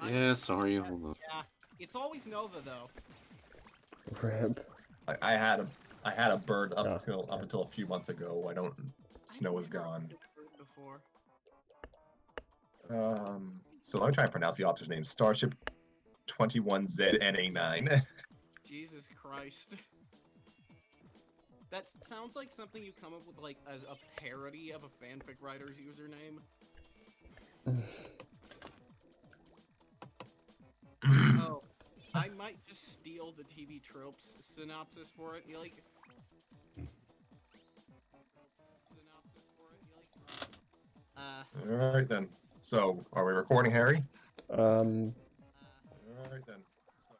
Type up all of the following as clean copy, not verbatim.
Yeah, sorry, hold on. Yeah, it's always Nova though. Rip. I had a bird up Oh, till up yeah. until a few months ago. I don't. Snow is I've never gone. heard of Bird before. So let me try and pronounce the author's name. Starship 21ZNA9. Jesus Christ. That sounds like something you come up with like as a parody of a fanfic writer's username. Oh, I might just steal the TV tropes synopsis for it. You like synopsis for it. You like All right then. So are we recording, Harry? Um, All right then. So,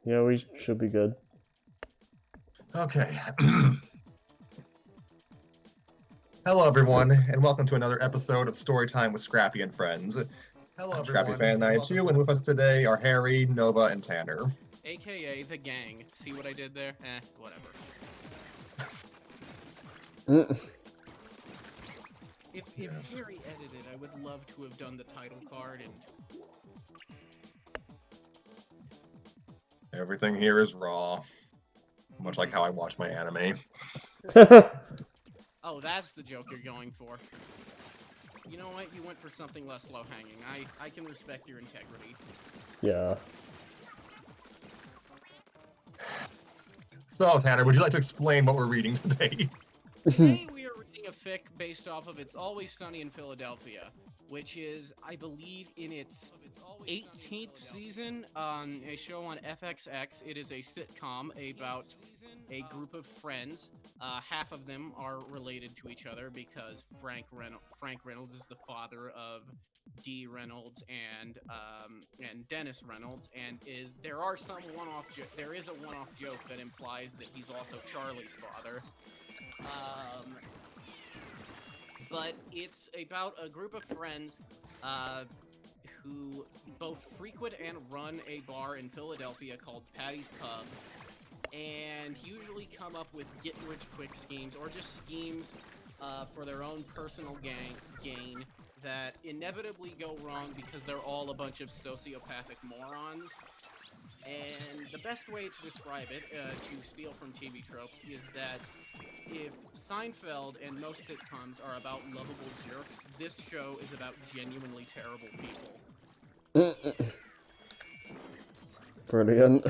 yeah, we should be good. okay. Hello, everyone, and welcome to another episode of Storytime with Scrappy and Friends. Hello, I'm Scrappy Fan 92, and with us today are Harry, Nova, and Tanner. AKA the gang. See what I did there? Whatever. If Yes. Harry edited, I would love to have done the title card and Everything here is raw, much like how I watch my anime. oh, that's the joke you're going for. You know what? You went for something less low-hanging. I can respect your integrity. Yeah. So, Tanner, would you like to explain what we're reading today? Today we are reading a fic based off of It's Always Sunny in Philadelphia, which is, I believe, in its 18th season on a show on FXX. It is a sitcom about a group of friends. Half of them are related to each other because Frank Reynolds is the father of Dee Reynolds and Dennis Reynolds, and there is a one-off joke that implies that he's also Charlie's father. But it's about a group of friends who both frequent and run a bar in Philadelphia called Patty's Pub, and usually come up with get-rich-quick schemes, or just schemes for their own personal gain that inevitably go wrong because they're all a bunch of sociopathic morons. And the best way to describe it, to steal from TV tropes, is that if Seinfeld and most sitcoms are about lovable jerks, this show is about genuinely terrible people. Brilliant.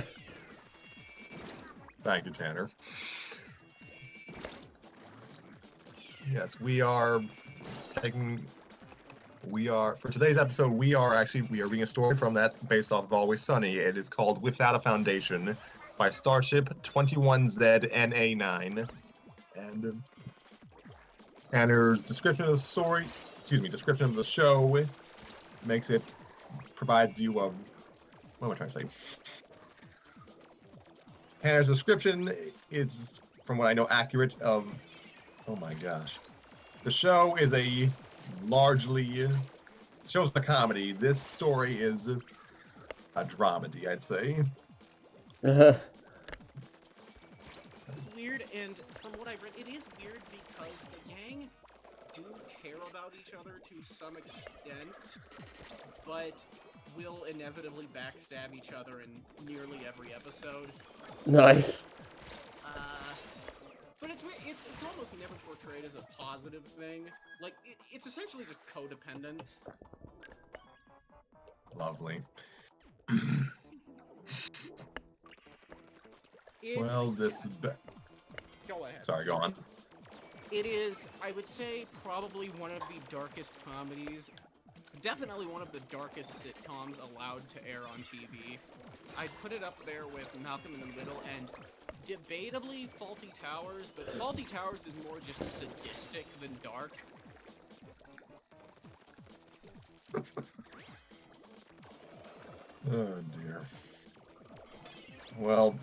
Thank you, Tanner. Yes, for today's episode, we are reading a story from that based off of Always Sunny. It is called Without a Foundation by Starship 21ZNA9. And Tanner's description of the show provides you what am I trying to say? Tanner's description is, from what I know, accurate of, oh my gosh. The show is shows the comedy. This story is a dramedy, I'd say. It's weird, and from what I've read, it is weird because the gang do care about each other to some extent, but will inevitably backstab each other in nearly every episode. Nice. But it's weird. It's almost never portrayed as a positive thing. Like, it's essentially just codependence. Lovely. Well, Go ahead. Sorry, go on. It is, I would say, probably one of the darkest comedies. Definitely one of the darkest sitcoms allowed to air on TV. I'd put it up there with Malcolm in the Middle and debatably Fawlty Towers, but Fawlty Towers is more just sadistic than dark. Oh dear. Well,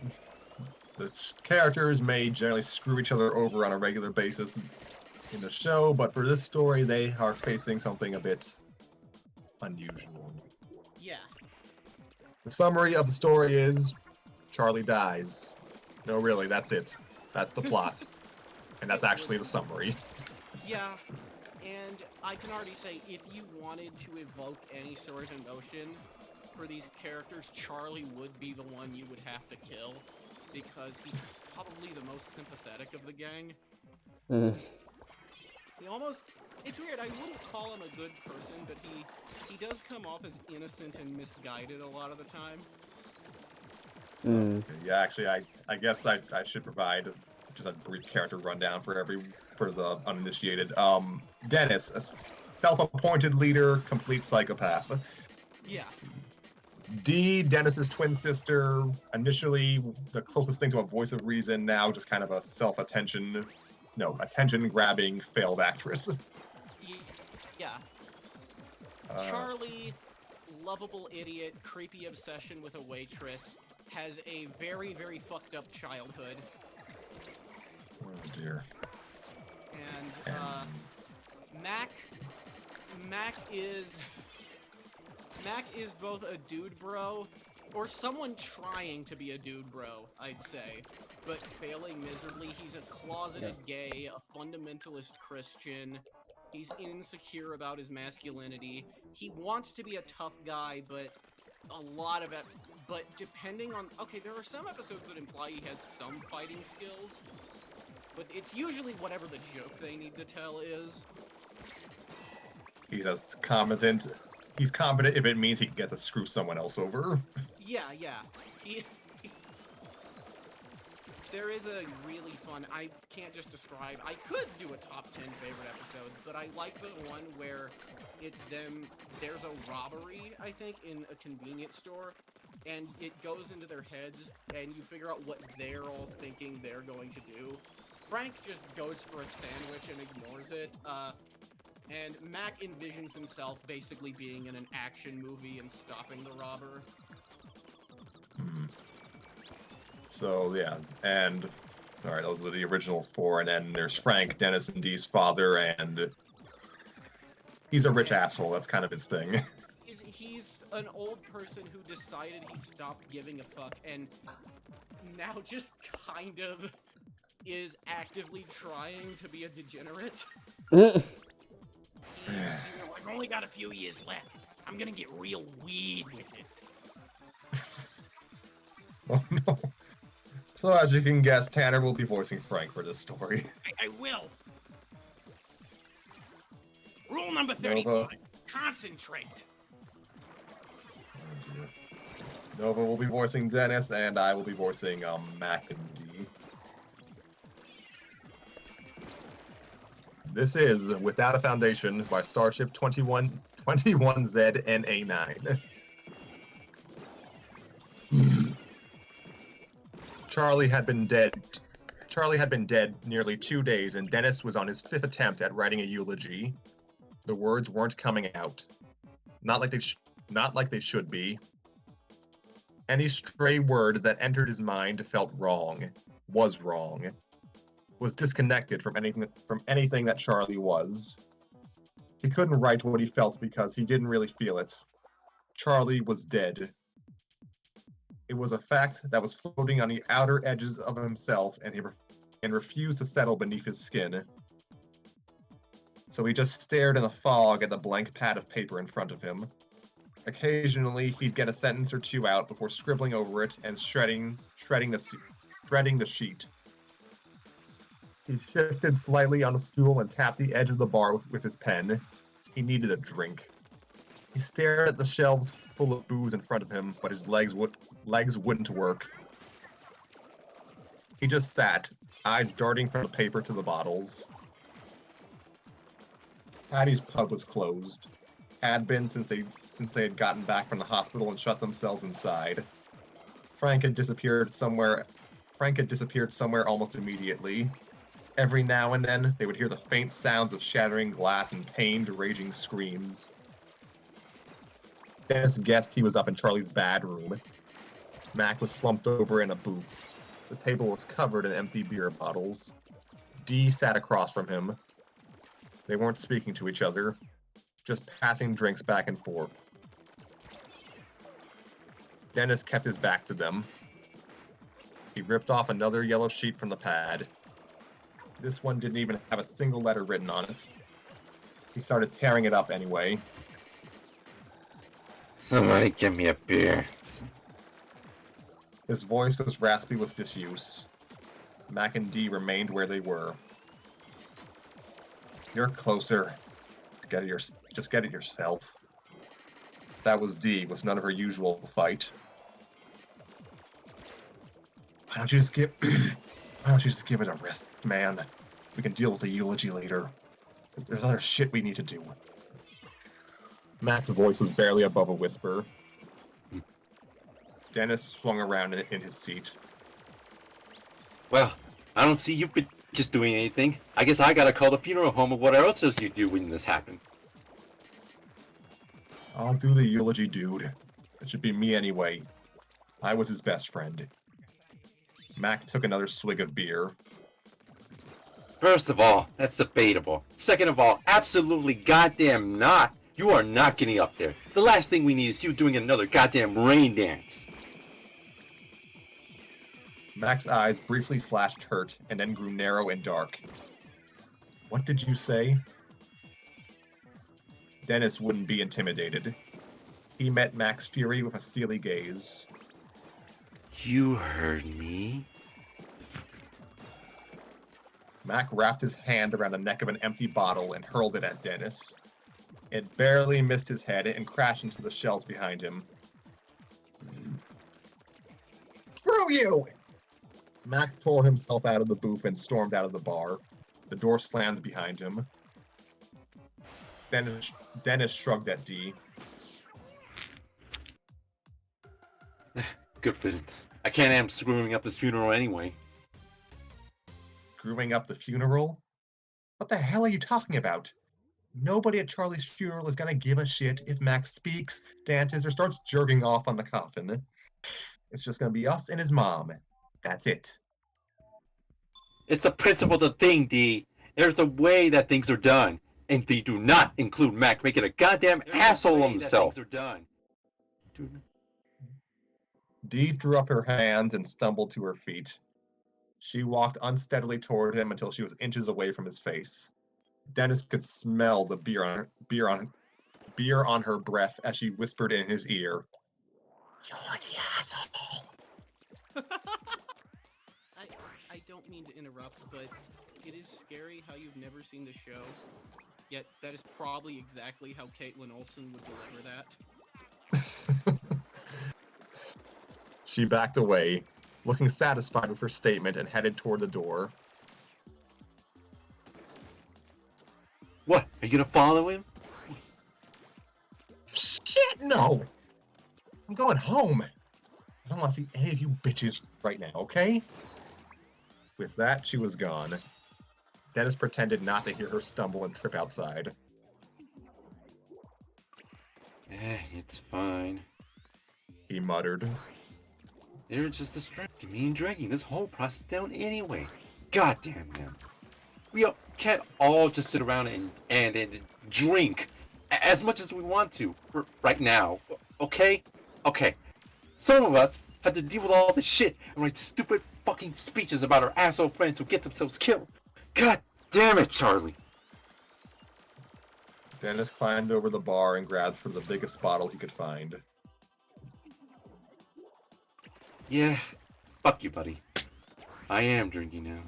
the characters may generally screw each other over on a regular basis in the show, but for this story, they are facing something a bit unusual. Yeah. The summary of the story is Charlie dies. No, really, that's it. That's the plot. And that's actually the summary. Yeah, and I can already say, if you wanted to evoke any sort of emotion, for these characters, Charlie would be the one you would have to kill, because he's probably the most sympathetic of the gang. Mm. He almost... It's weird, I wouldn't call him a good person, but he does come off as innocent and misguided a lot of the time. Mm. Yeah, actually, I guess I should provide just a brief character rundown for the uninitiated. Dennis, a self-appointed leader, complete psychopath. Yeah. Dee, Dennis's twin sister, initially the closest thing to a voice of reason, now just kind of a attention-grabbing failed actress. Yeah. Charlie, lovable idiot, creepy obsession with a waitress, has a very, very fucked up childhood. Oh dear. And, Mac is both a dude bro, or someone trying to be a dude bro, I'd say, but failing miserably. He's a closeted gay, a fundamentalist Christian. He's insecure about his masculinity. He wants to be a tough guy, but but depending on... Okay, there are some episodes that imply he has some fighting skills, but it's usually whatever the joke they need to tell is. He's competent if it means he can get to screw someone else over. Yeah. There is a really fun... I can't just describe... I could do a top 10 favorite episode, but I like the one where it's them... There's a robbery, I think, in a convenience store, and it goes into their heads, and you figure out what they're all thinking they're going to do. Frank just goes for a sandwich and ignores it, and Mac envisions himself basically being in an action movie and stopping the robber. So, yeah, and... Alright, those are the original four, and then there's Frank, Dennis and Dee's father, and... He's a rich asshole, that's kind of his thing. He's an old person who decided he stopped giving a fuck, and now just kind of is actively trying to be a degenerate. He's like, I've only got a few years left. I'm gonna get real weed with it. Oh no. So as you can guess, Tanner will be voicing Frank for this story. I will. Rule number 35. Concentrate. Oh, dear. Nova will be voicing Dennis, and I will be voicing Mac and Dee. This is Without a Foundation by Starship 21ZNA9. Charlie had been dead nearly 2 days, and Dennis was on his 5th attempt at writing a eulogy. The words weren't coming out. Not like they should be. Any stray word that entered his mind felt wrong, was disconnected from anything that Charlie was. He couldn't write what he felt because he didn't really feel it. Charlie was dead. It was a fact that was floating on the outer edges of himself, and refused to settle beneath his skin. So he just stared in the fog at the blank pad of paper in front of him. Occasionally, he'd get a sentence or two out before scribbling over it and shredding the sheet. He shifted slightly on a stool and tapped the edge of the bar with his pen. He needed a drink. He stared at the shelves full of booze in front of him, but his legs wouldn't work. He just sat, eyes darting from the paper to the bottles. Patty's pub was closed. Had been since they had gotten back from the hospital and shut themselves inside. Frank had disappeared somewhere almost immediately. Every now and then, they would hear the faint sounds of shattering glass and pained, raging screams. Dennis guessed he was up in Charlie's bad room. Mac was slumped over in a booth. The table was covered in empty beer bottles. Dee sat across from him. They weren't speaking to each other, just passing drinks back and forth. Dennis kept his back to them. He ripped off another yellow sheet from the pad. This one didn't even have a single letter written on it. He started tearing it up anyway. Somebody give me a beer. His voice was raspy with disuse. Mac and Dee remained where they were. You're closer. Just get it yourself. That was Dee with none of her usual fight. Why don't you just give it a rest, man? We can deal with the eulogy later. There's other shit we need to do. Mac's voice was barely above a whisper. Dennis swung around in his seat. Well, I don't see you've been just doing anything. I guess I gotta call the funeral home or whatever else you do when this happened. I'll do the eulogy, dude. It should be me anyway. I was his best friend. Mac took another swig of beer. First of all, that's debatable. Second of all, absolutely goddamn not. You are not getting up there. The last thing we need is you doing another goddamn rain dance. Mac's eyes briefly flashed hurt and then grew narrow and dark. What did you say? Dennis wouldn't be intimidated. He met Mac's fury with a steely gaze. You heard me. Mac wrapped his hand around the neck of an empty bottle and hurled it at Dennis. It barely missed his head and crashed into the shelves behind him. Screw you! Mac tore himself out of the booth and stormed out of the bar. The door slammed behind him. Dennis shrugged at Dee. Good riddance. I can't am screwing up this funeral anyway. Screwing up the funeral? What the hell are you talking about? Nobody at Charlie's funeral is gonna give a shit if Max speaks, dances, or starts jerking off on the coffin. It's just gonna be us and his mom. That's it. It's the principle of the thing, D. There's a way that things are done. And they do not include Mac making a goddamn asshole of himself. Things are done. Dee drew up her hands and stumbled to her feet. She walked unsteadily toward him until she was inches away from his face. Dennis could smell the beer on her breath as she whispered in his ear, "You're the asshole." I don't mean to interrupt, but it is scary how you've never seen the show. Yet that is probably exactly how Caitlin Olsen would deliver that. She backed away, looking satisfied with her statement, and headed toward the door. What? Are you gonna follow him? Shit, no! I'm going home. I don't want to see any of you bitches right now, okay? With that, she was gone. Dennis pretended not to hear her stumble and trip outside. It's fine. He muttered. They're just distracting me and dragging this whole process down anyway. Goddamn them. We can't all just sit around and drink as much as we want to right now, okay? Okay. Some of us have to deal with all this shit and write stupid fucking speeches about our asshole friends who get themselves killed. God damn it, Charlie. Dennis climbed over the bar and grabbed for the biggest bottle he could find. Yeah, fuck you, buddy. I am drinking now.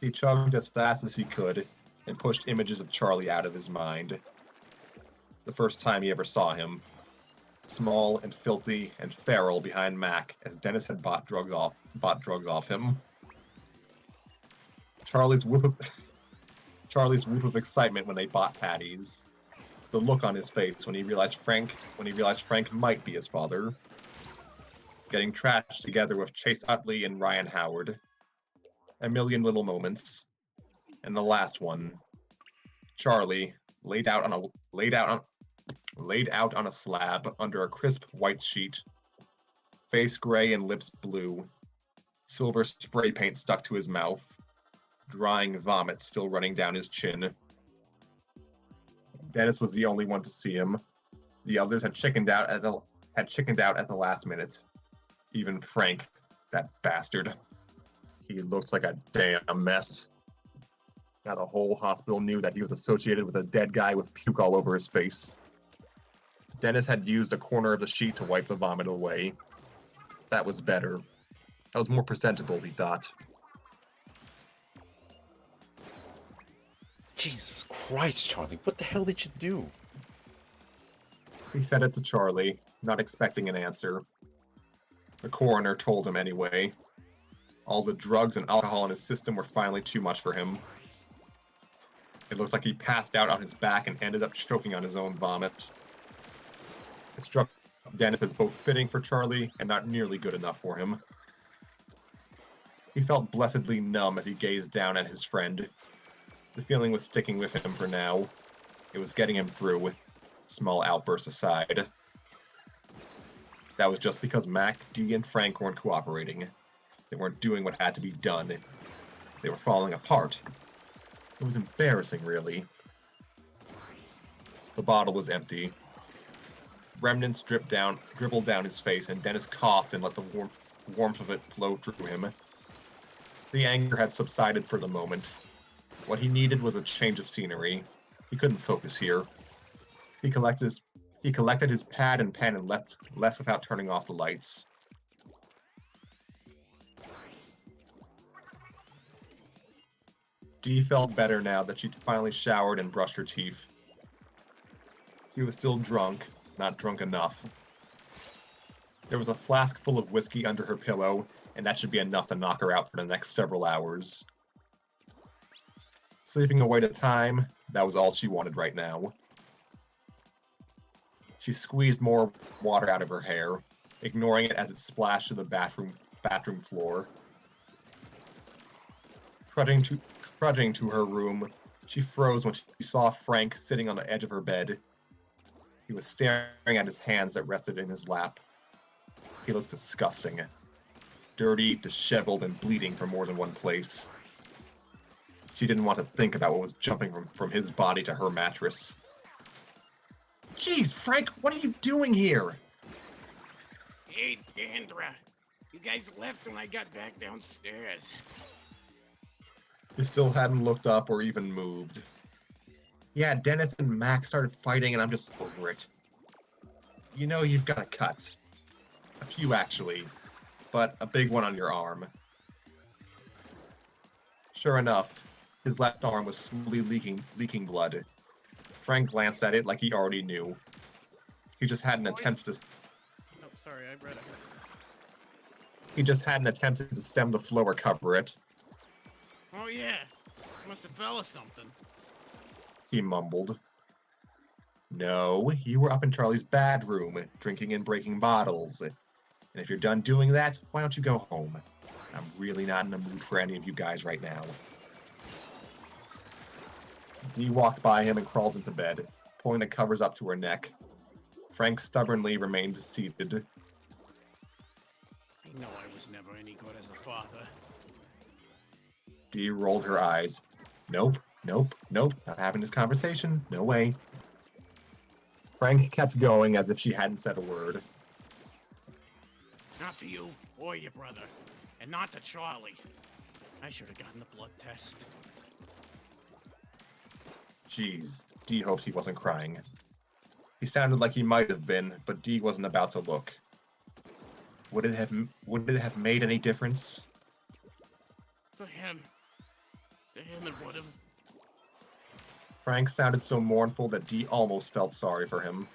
He chugged as fast as he could and pushed images of Charlie out of his mind. The first time he ever saw him. Small and filthy and feral behind Mac, as Dennis had bought drugs off him. Charlie's whoop of excitement when they bought patties. The look on his face when he realized Frank might be his father. Getting trashed together with Chase Utley and Ryan Howard. A million little moments. And the last one. Charlie laid out on a slab under a crisp white sheet. Face gray and lips blue. Silver spray paint stuck to his mouth. Drying vomit still running down his chin. Dennis was the only one to see him. The others had chickened out at the last minute. Even Frank, that bastard. He looks like a damn mess. Now the whole hospital knew that he was associated with a dead guy with puke all over his face. Dennis had used a corner of the sheet to wipe the vomit away. That was better. That was more presentable, he thought. Jesus Christ, Charlie, what the hell did you do? He said it to Charlie, not expecting an answer. The coroner told him anyway. All the drugs and alcohol in his system were finally too much for him. It looked like he passed out on his back and ended up choking on his own vomit. It struck Dennis as both fitting for Charlie and not nearly good enough for him. He felt blessedly numb as he gazed down at his friend. The feeling was sticking with him for now. It was getting him through, small outburst aside. That was just because Mac, Dee, and Frank weren't cooperating. They weren't doing what had to be done. They were falling apart. It was embarrassing, really. The bottle was empty. Remnants dribbled down his face, and Dennis coughed and let the warmth of it flow through him. The anger had subsided for the moment. What he needed was a change of scenery. He couldn't focus here. He collected his pad and pen and left without turning off the lights. Dee felt better now that she'd finally showered and brushed her teeth. She was still drunk, not drunk enough. There was a flask full of whiskey under her pillow, and that should be enough to knock her out for the next several hours. Sleeping away the time, that was all she wanted right now. She squeezed more water out of her hair, ignoring it as it splashed to the bathroom floor. Trudging to her room, she froze when she saw Frank sitting on the edge of her bed. He was staring at his hands that rested in his lap. He looked disgusting. Dirty, disheveled, and bleeding from more than one place. She didn't want to think about what was jumping from his body to her mattress. Jeez, Frank, what are you doing here? Hey, Dandra. You guys left when I got back downstairs. He still hadn't looked up or even moved. Yeah, Dennis and Max started fighting and I'm just over it. You know you've got a cut. A few, actually. But a big one on your arm. Sure enough, his left arm was slowly leaking blood. Frank glanced at it like he already knew. He just hadn't attempted to... Oh, sorry, I read it. He just hadn't attempted to stem the flow or cover it. Oh yeah, must have fell or something. He mumbled. No, you were up in Charlie's bad room, drinking and breaking bottles. And if you're done doing that, why don't you go home? I'm really not in the mood for any of you guys right now. Dee walked by him and crawled into bed, pulling the covers up to her neck. Frank stubbornly remained seated. I know I was never any good as a father. Dee rolled her eyes. Nope, nope, nope, not having this conversation. No way. Frank kept going as if she hadn't said a word. Not to you or your brother, and not to Charlie. I should have gotten the blood test. Jeez, Dee hoped he wasn't crying. He sounded like he might have been, but Dee wasn't about to look. Would it have made any difference? To him it would have. Frank sounded so mournful that Dee almost felt sorry for him.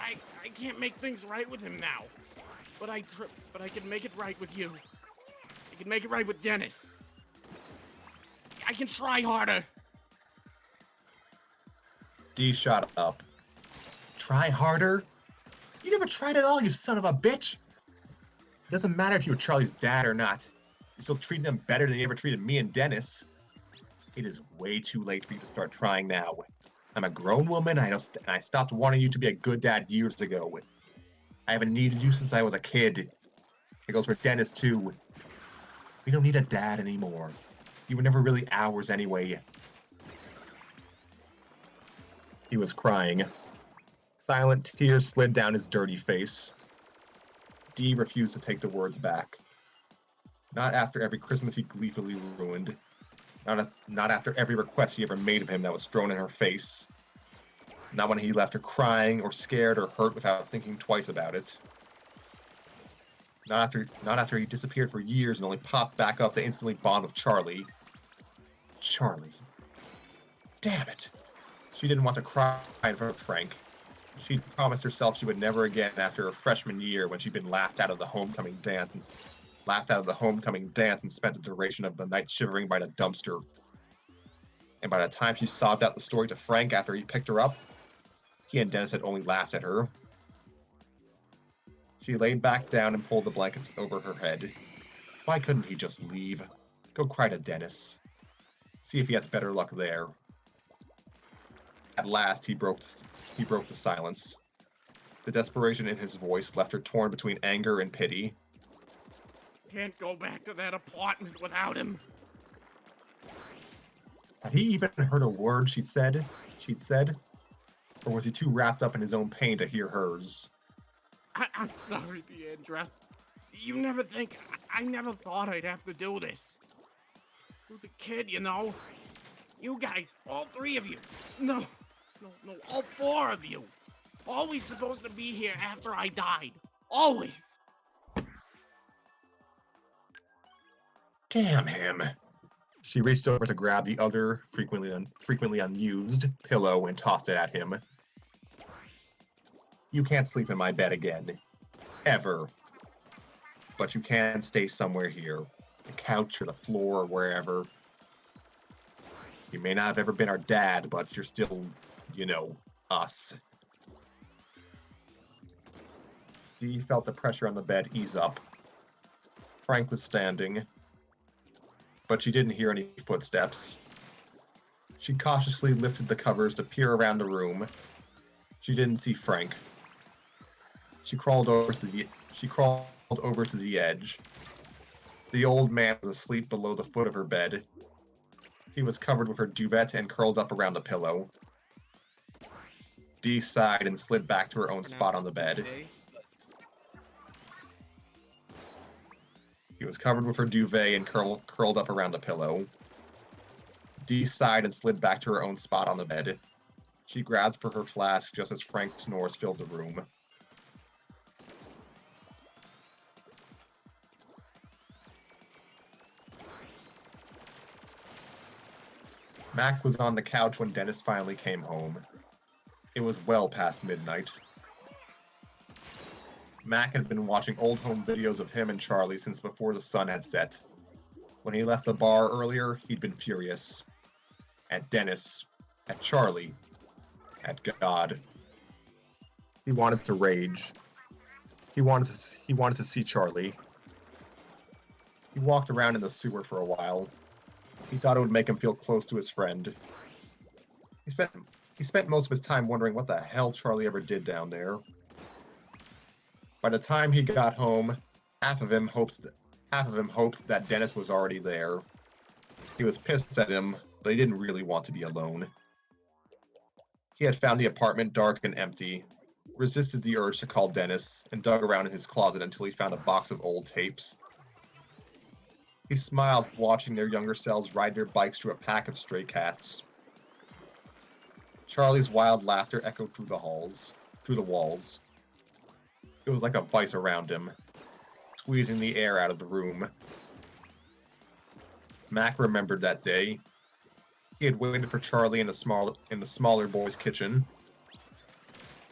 I can't make things right with him now, but I can make it right with you. I can make it right with Dennis. I can try harder. Dee shot up. Try harder? You never tried at all, you son of a bitch! It doesn't matter if you were Charlie's dad or not. You still treated them better than you ever treated me and Dennis. It is way too late for you to start trying now. I'm a grown woman, and I stopped wanting you to be a good dad years ago. I haven't needed you since I was a kid. It goes for Dennis, too. We don't need a dad anymore. You were never really ours anyway. He was crying. Silent tears slid down his dirty face. Dee refused to take the words back. Not after every Christmas he gleefully ruined. Not after every request she ever made of him that was thrown in her face. Not when he left her crying or scared or hurt without thinking twice about it. Not after he disappeared for years and only popped back up to instantly bond with Charlie. Charlie. Damn it. She didn't want to cry in front of Frank. She'd promised herself she would never again after her freshman year when she'd been laughed out of the homecoming dance and spent the duration of the night shivering by the dumpster. And by the time she sobbed out the story to Frank after he picked her up, he and Dennis had only laughed at her. She laid back down and pulled the blankets over her head. Why couldn't he just leave? Go cry to Dennis. See if he has better luck there. At last, he broke the silence. The desperation in his voice left her torn between anger and pity. Can't go back to that apartment without him. Had he even heard a word she'd said? Or was he too wrapped up in his own pain to hear hers? I'm sorry, Deandra. You never think... I never thought I'd have to do this. I was a kid, you know. You guys, all three of you. No, all four of you. Always supposed to be here after I died. Always. Damn him. She reached over to grab the other, frequently unused, pillow and tossed it at him. You can't sleep in my bed again. Ever. But you can stay somewhere here. The couch or the floor or wherever. You may not have ever been our dad, but you're still, you know, us. She felt the pressure on the bed ease up. Frank was standing, but she didn't hear any footsteps. She cautiously lifted the covers to peer around the room. She didn't see Frank. She crawled over to the edge. The old man was asleep below the foot of her bed. He was covered with her duvet and curled up around the pillow. Dee sighed and slid back to her own spot on the bed. He was covered with her duvet and curled up around the pillow. Dee sighed and slid back to her own spot on the bed. She grabbed for her flask just as Frank's snores filled the room. Mac was on the couch when Dennis finally came home. It was well past midnight. Mac had been watching old home videos of him and Charlie since before the sun had set. When he left the bar earlier, he'd been furious. At Dennis. At Charlie. At God. He wanted to rage. He wanted to see Charlie. He walked around in the sewer for a while. He thought it would make him feel close to his friend. He spent most of his time wondering what the hell Charlie ever did down there. By the time he got home, half of him hoped that Dennis was already there. He was pissed at him, but he didn't really want to be alone. He had found the apartment dark and empty, resisted the urge to call Dennis, and dug around in his closet until he found a box of old tapes. He smiled watching their younger selves ride their bikes through a pack of stray cats. Charlie's wild laughter echoed through the walls. It was like a vice around him, squeezing the air out of the room. Mac remembered that day. He had waited for Charlie in the smaller boy's kitchen.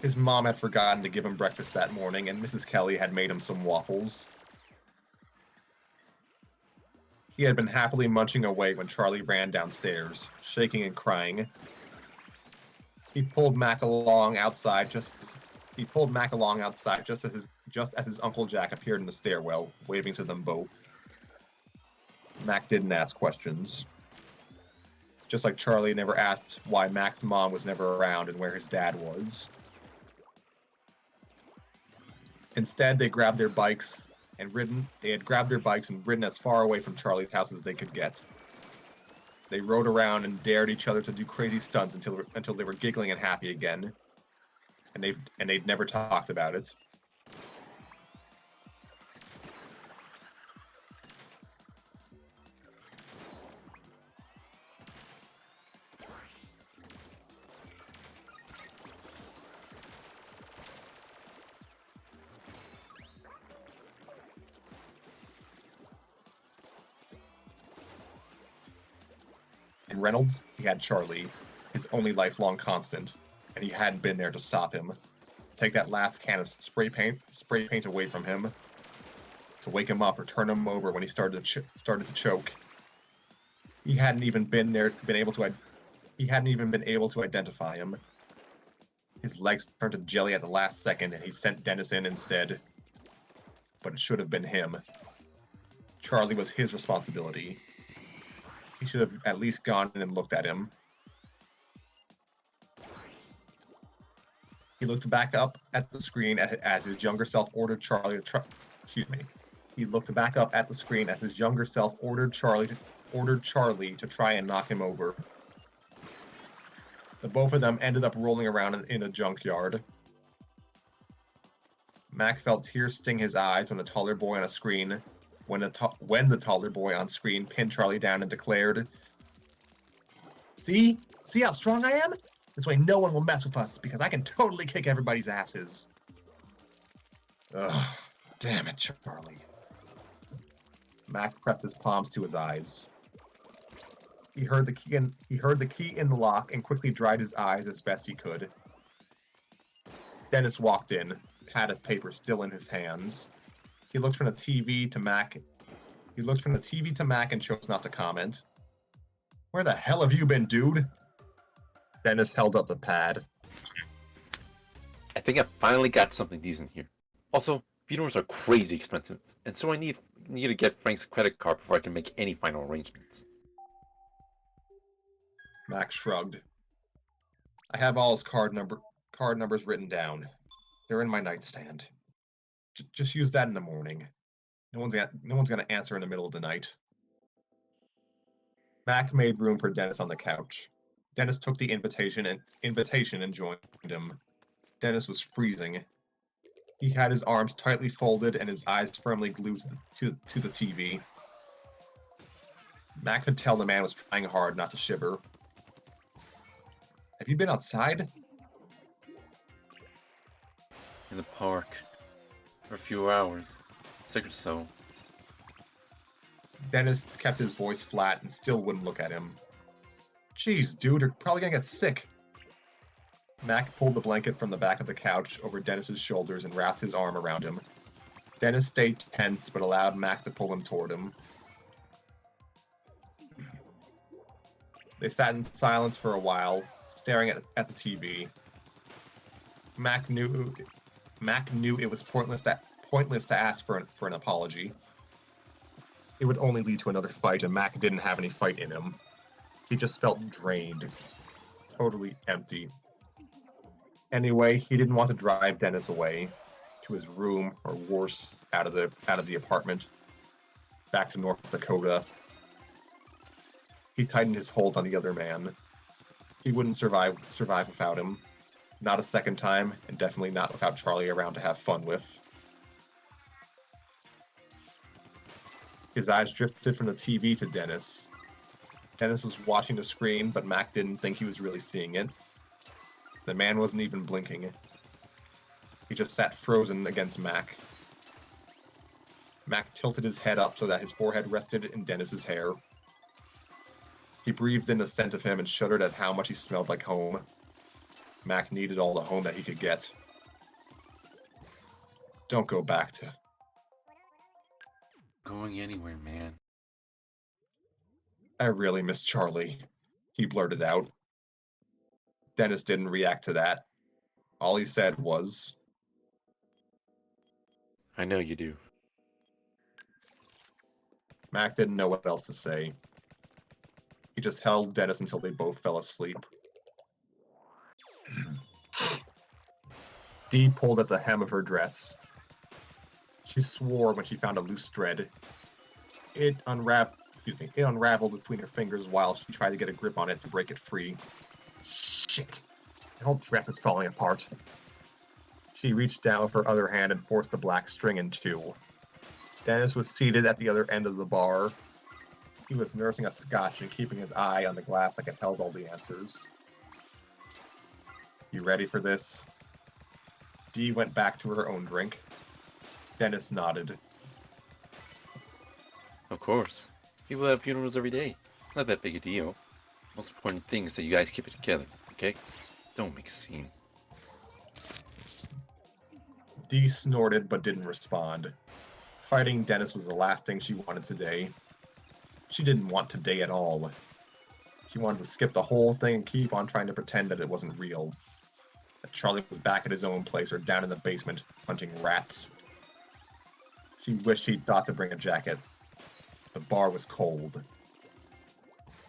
His mom had forgotten to give him breakfast that morning, and Mrs. Kelly had made him some waffles. He had been happily munching away when Charlie ran downstairs, shaking and crying. He pulled Mac along outside just as his Uncle Jack appeared in the stairwell, waving to them both. Mac didn't ask questions. Just like Charlie never asked why Mac's mom was never around and where his dad was. Instead, they had grabbed their bikes and ridden as far away from Charlie's house as they could get. They rode around and dared each other to do crazy stunts until they were giggling and happy again. And they'd never talked about it. Reynolds, he had Charlie, his only lifelong constant, and he hadn't been there to stop him. To take that last can of spray paint away from him, to wake him up or turn him over when he started to choke. He hadn't even been able to identify him. His legs turned to jelly at the last second, and he sent Dennis in instead. But it should have been him. Charlie was his responsibility. He should have at least gone in and looked at him. He looked back up at the screen as his younger self ordered Charlie to He looked back up at the screen as his younger self ordered Charlie to try and knock him over. The both of them ended up rolling around in a junkyard. Mac felt tears sting his eyes when the taller boy on a screen when the taller boy on screen pinned Charlie down and declared, See how strong I am? This way no one will mess with us, because I can totally kick everybody's asses. Ugh, damn it, Charlie. Mac pressed his palms to his eyes. He heard the key in the lock and quickly dried his eyes as best he could. Dennis walked in, pad of paper still in his hands. He looked from the TV to Mac. And chose not to comment. Where the hell have you been, dude? Dennis held up the pad. I think I finally got something decent here. Also, funerals are crazy expensive, and so I need to get Frank's credit card before I can make any final arrangements. Max shrugged. I have all his card numbers written down. They're in my nightstand. Just use that in the morning. No one's gonna answer in the middle of the night. Mac made room for Dennis on the couch. Dennis took the invitation and joined him. Dennis was freezing. He had his arms tightly folded and his eyes firmly glued to the TV. Mac could tell the man was trying hard not to shiver. Have you been outside? In the park. For a few hours. 6 or so. Dennis kept his voice flat and still wouldn't look at him. Jeez, dude, you're probably gonna get sick. Mac pulled the blanket from the back of the couch over Dennis's shoulders and wrapped his arm around him. Dennis stayed tense but allowed Mac to pull him toward him. They sat in silence for a while, staring at the TV. Mac knew it was pointless to ask for an apology. It would only lead to another fight, and Mac didn't have any fight in him. He just felt drained. Totally empty. Anyway, he didn't want to drive Dennis away to his room, or worse, out of the apartment, back to North Dakota. He tightened his hold on the other man. He wouldn't survive without him. Not a second time, and definitely not without Charlie around to have fun with. His eyes drifted from the TV to Dennis. Dennis was watching the screen, but Mac didn't think he was really seeing it. The man wasn't even blinking. He just sat frozen against Mac. Mac tilted his head up so that his forehead rested in Dennis's hair. He breathed in the scent of him and shuddered at how much he smelled like home. Mac needed all the home that he could get. Don't go back to... Going anywhere, man. I really miss Charlie, he blurted out. Dennis didn't react to that. All he said was... I know you do. Mac didn't know what else to say. He just held Dennis until they both fell asleep. Dee pulled at the hem of her dress. She swore when she found a loose thread. It unraveled between her fingers while she tried to get a grip on it to break it free. Shit! The whole dress is falling apart. She reached down with her other hand and forced the black string in two. Dennis was seated at the other end of the bar. He was nursing a scotch and keeping his eye on the glass like it held all the answers. You ready for this? Dee went back to her own drink. Dennis nodded. Of course. People have funerals every day. It's not that big a deal. Most important thing is that you guys keep it together, okay? Don't make a scene. Dee snorted but didn't respond. Fighting Dennis was the last thing she wanted today. She didn't want today at all. She wanted to skip the whole thing and keep on trying to pretend that it wasn't real. That Charlie was back at his own place or down in the basement, hunting rats. She wished he'd thought to bring a jacket. The bar was cold.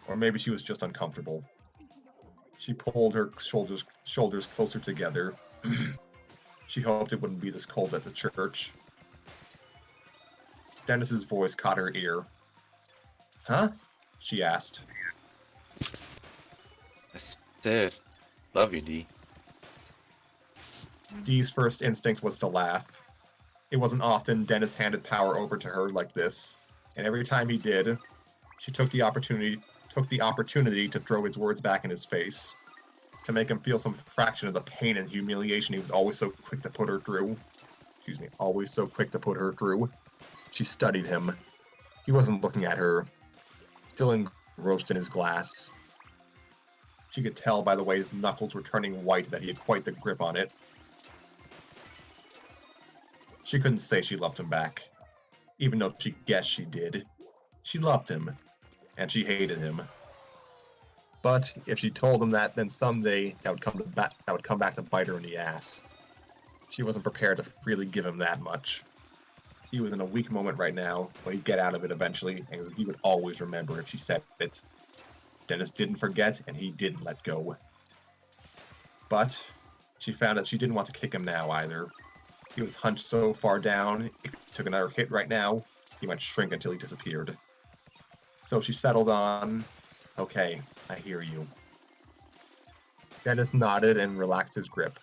Or maybe she was just uncomfortable. She pulled her shoulders closer together. She hoped it wouldn't be this cold at the church. Dennis's voice caught her ear. Huh? She asked. I said, love you, Dee. Dee's first instinct was to laugh. It wasn't often Dennis handed power over to her like this, and every time he did, she took the opportunity to throw his words back in his face, to make him feel some fraction of the pain and humiliation he was always so quick to put her through. Always so quick to put her through. She studied him. He wasn't looking at her, still engrossed in his glass. She could tell by the way his knuckles were turning white that he had quite the grip on it. She couldn't say she loved him back, even though she guessed she did. She loved him, and she hated him. But if she told him that, then someday that would come back to bite her in the ass. She wasn't prepared to freely give him that much. He was in a weak moment right now, but he'd get out of it eventually, and he would always remember if she said it. Dennis didn't forget, and he didn't let go. But she found that she didn't want to kick him now either. He was hunched so far down, if he took another hit right now, he might shrink until he disappeared. So she settled on, okay, I hear you. Dennis nodded and relaxed his grip.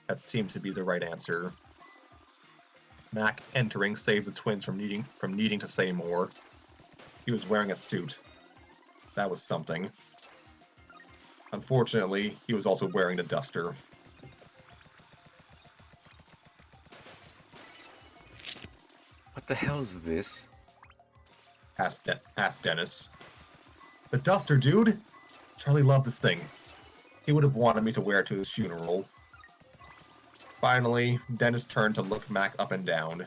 That seemed to be the right answer. Mac entering saved the twins from needing to say more. He was wearing a suit. That was something. Unfortunately, he was also wearing the duster. What the hell is this? Asked Dennis. The duster, dude! Charlie loved this thing. He would have wanted me to wear it to his funeral. Finally, Dennis turned to look Mac up and down.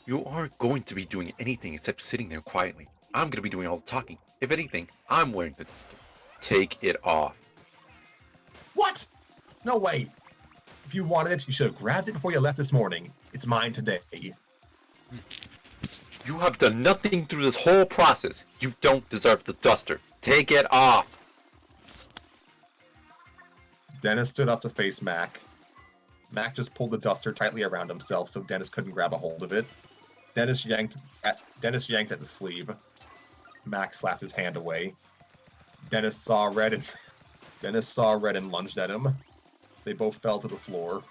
You aren't going to be doing anything except sitting there quietly. I'm going to be doing all the talking. If anything, I'm wearing the duster. Take it off. What? No way! If you wanted it, you should have grabbed it before you left this morning. It's mine today. You have done nothing through this whole process. You don't deserve the duster. Take it off. Dennis stood up to face Mac. Mac just pulled the duster tightly around himself so Dennis couldn't grab a hold of it. Dennis yanked at the sleeve. Mac slapped his hand away. Dennis saw red and lunged at him. They both fell to the floor.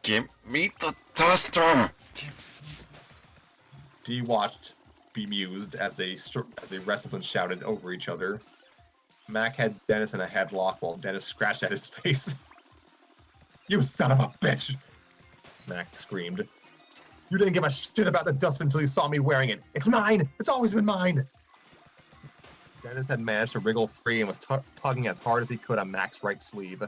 Give me the duster. Dee watched, bemused, as they wrestled and shouted over each other. Mac had Dennis in a headlock while Dennis scratched at his face. You son of a bitch! Mac screamed. You didn't give a shit about the duster until you saw me wearing it. It's mine! It's always been mine! Dennis had managed to wriggle free and was tugging as hard as he could on Mac's right sleeve.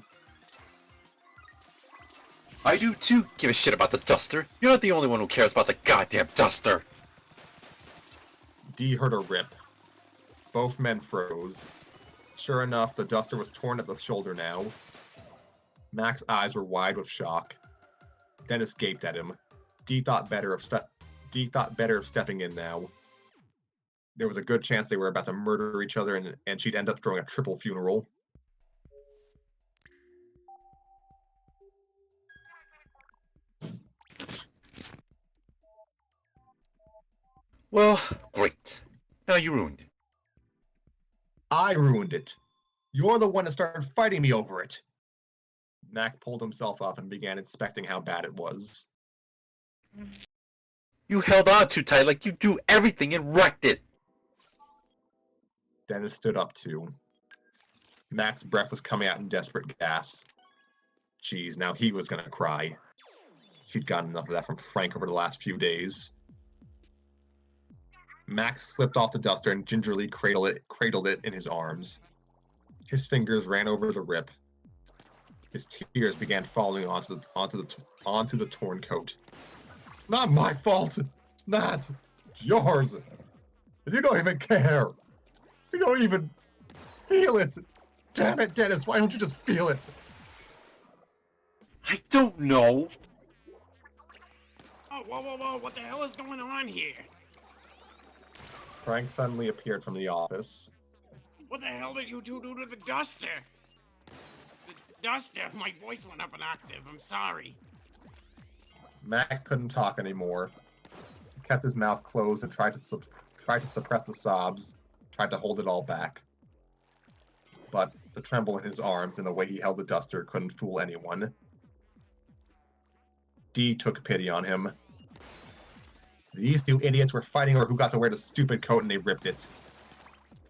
I do too give a shit about the duster. You're not the only one who cares about the goddamn duster. Dee heard a rip. Both men froze. Sure enough, the duster was torn at the shoulder now. Mac's eyes were wide with shock. Dennis gaped at him. Dee thought better of stepping in now. There was a good chance they were about to murder each other and she'd end up throwing a triple funeral. Well, great. Now you ruined it. I ruined it. You're the one that started fighting me over it. Mac pulled himself up and began inspecting how bad it was. You held on too tight like you do everything and wrecked it. Dennis stood up too. Mac's breath was coming out in desperate gasps. Geez, now he was gonna cry. She'd gotten enough of that from Frank over the last few days. Max slipped off the duster and gingerly cradled it in his arms. His fingers ran over the rip. His tears began falling onto the torn coat. It's not my fault. It's not. It's yours. And you don't even care. You don't even feel it. Damn it, Dennis. Why don't you just feel it? I don't know. Oh, whoa, whoa, whoa, what the hell is going on here? Frank suddenly appeared from the office. What the hell did you two do to the duster? The duster? My voice went up an octave, I'm sorry. Mac couldn't talk anymore. He kept his mouth closed and tried to suppress the sobs, tried to hold it all back. But the tremble in his arms and the way he held the duster couldn't fool anyone. Dee took pity on him. These two idiots were fighting over who got to wear the stupid coat and they ripped it.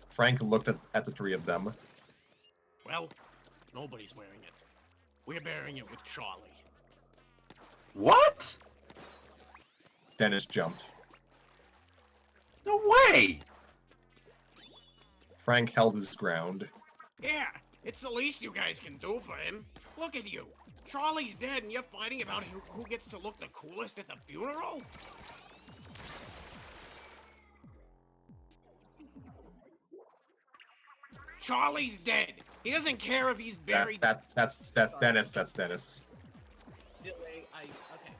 Frank looked at the three of them. Well, nobody's wearing it. We're bearing it with Charlie. What? Dennis jumped. No way! Frank held his ground. Yeah, it's the least you guys can do for him. Look at you. Charlie's dead and you're fighting about who gets to look the coolest at the funeral? Charlie's dead. He doesn't care if he's buried. That's Dennis. That's Dennis. Delay, okay.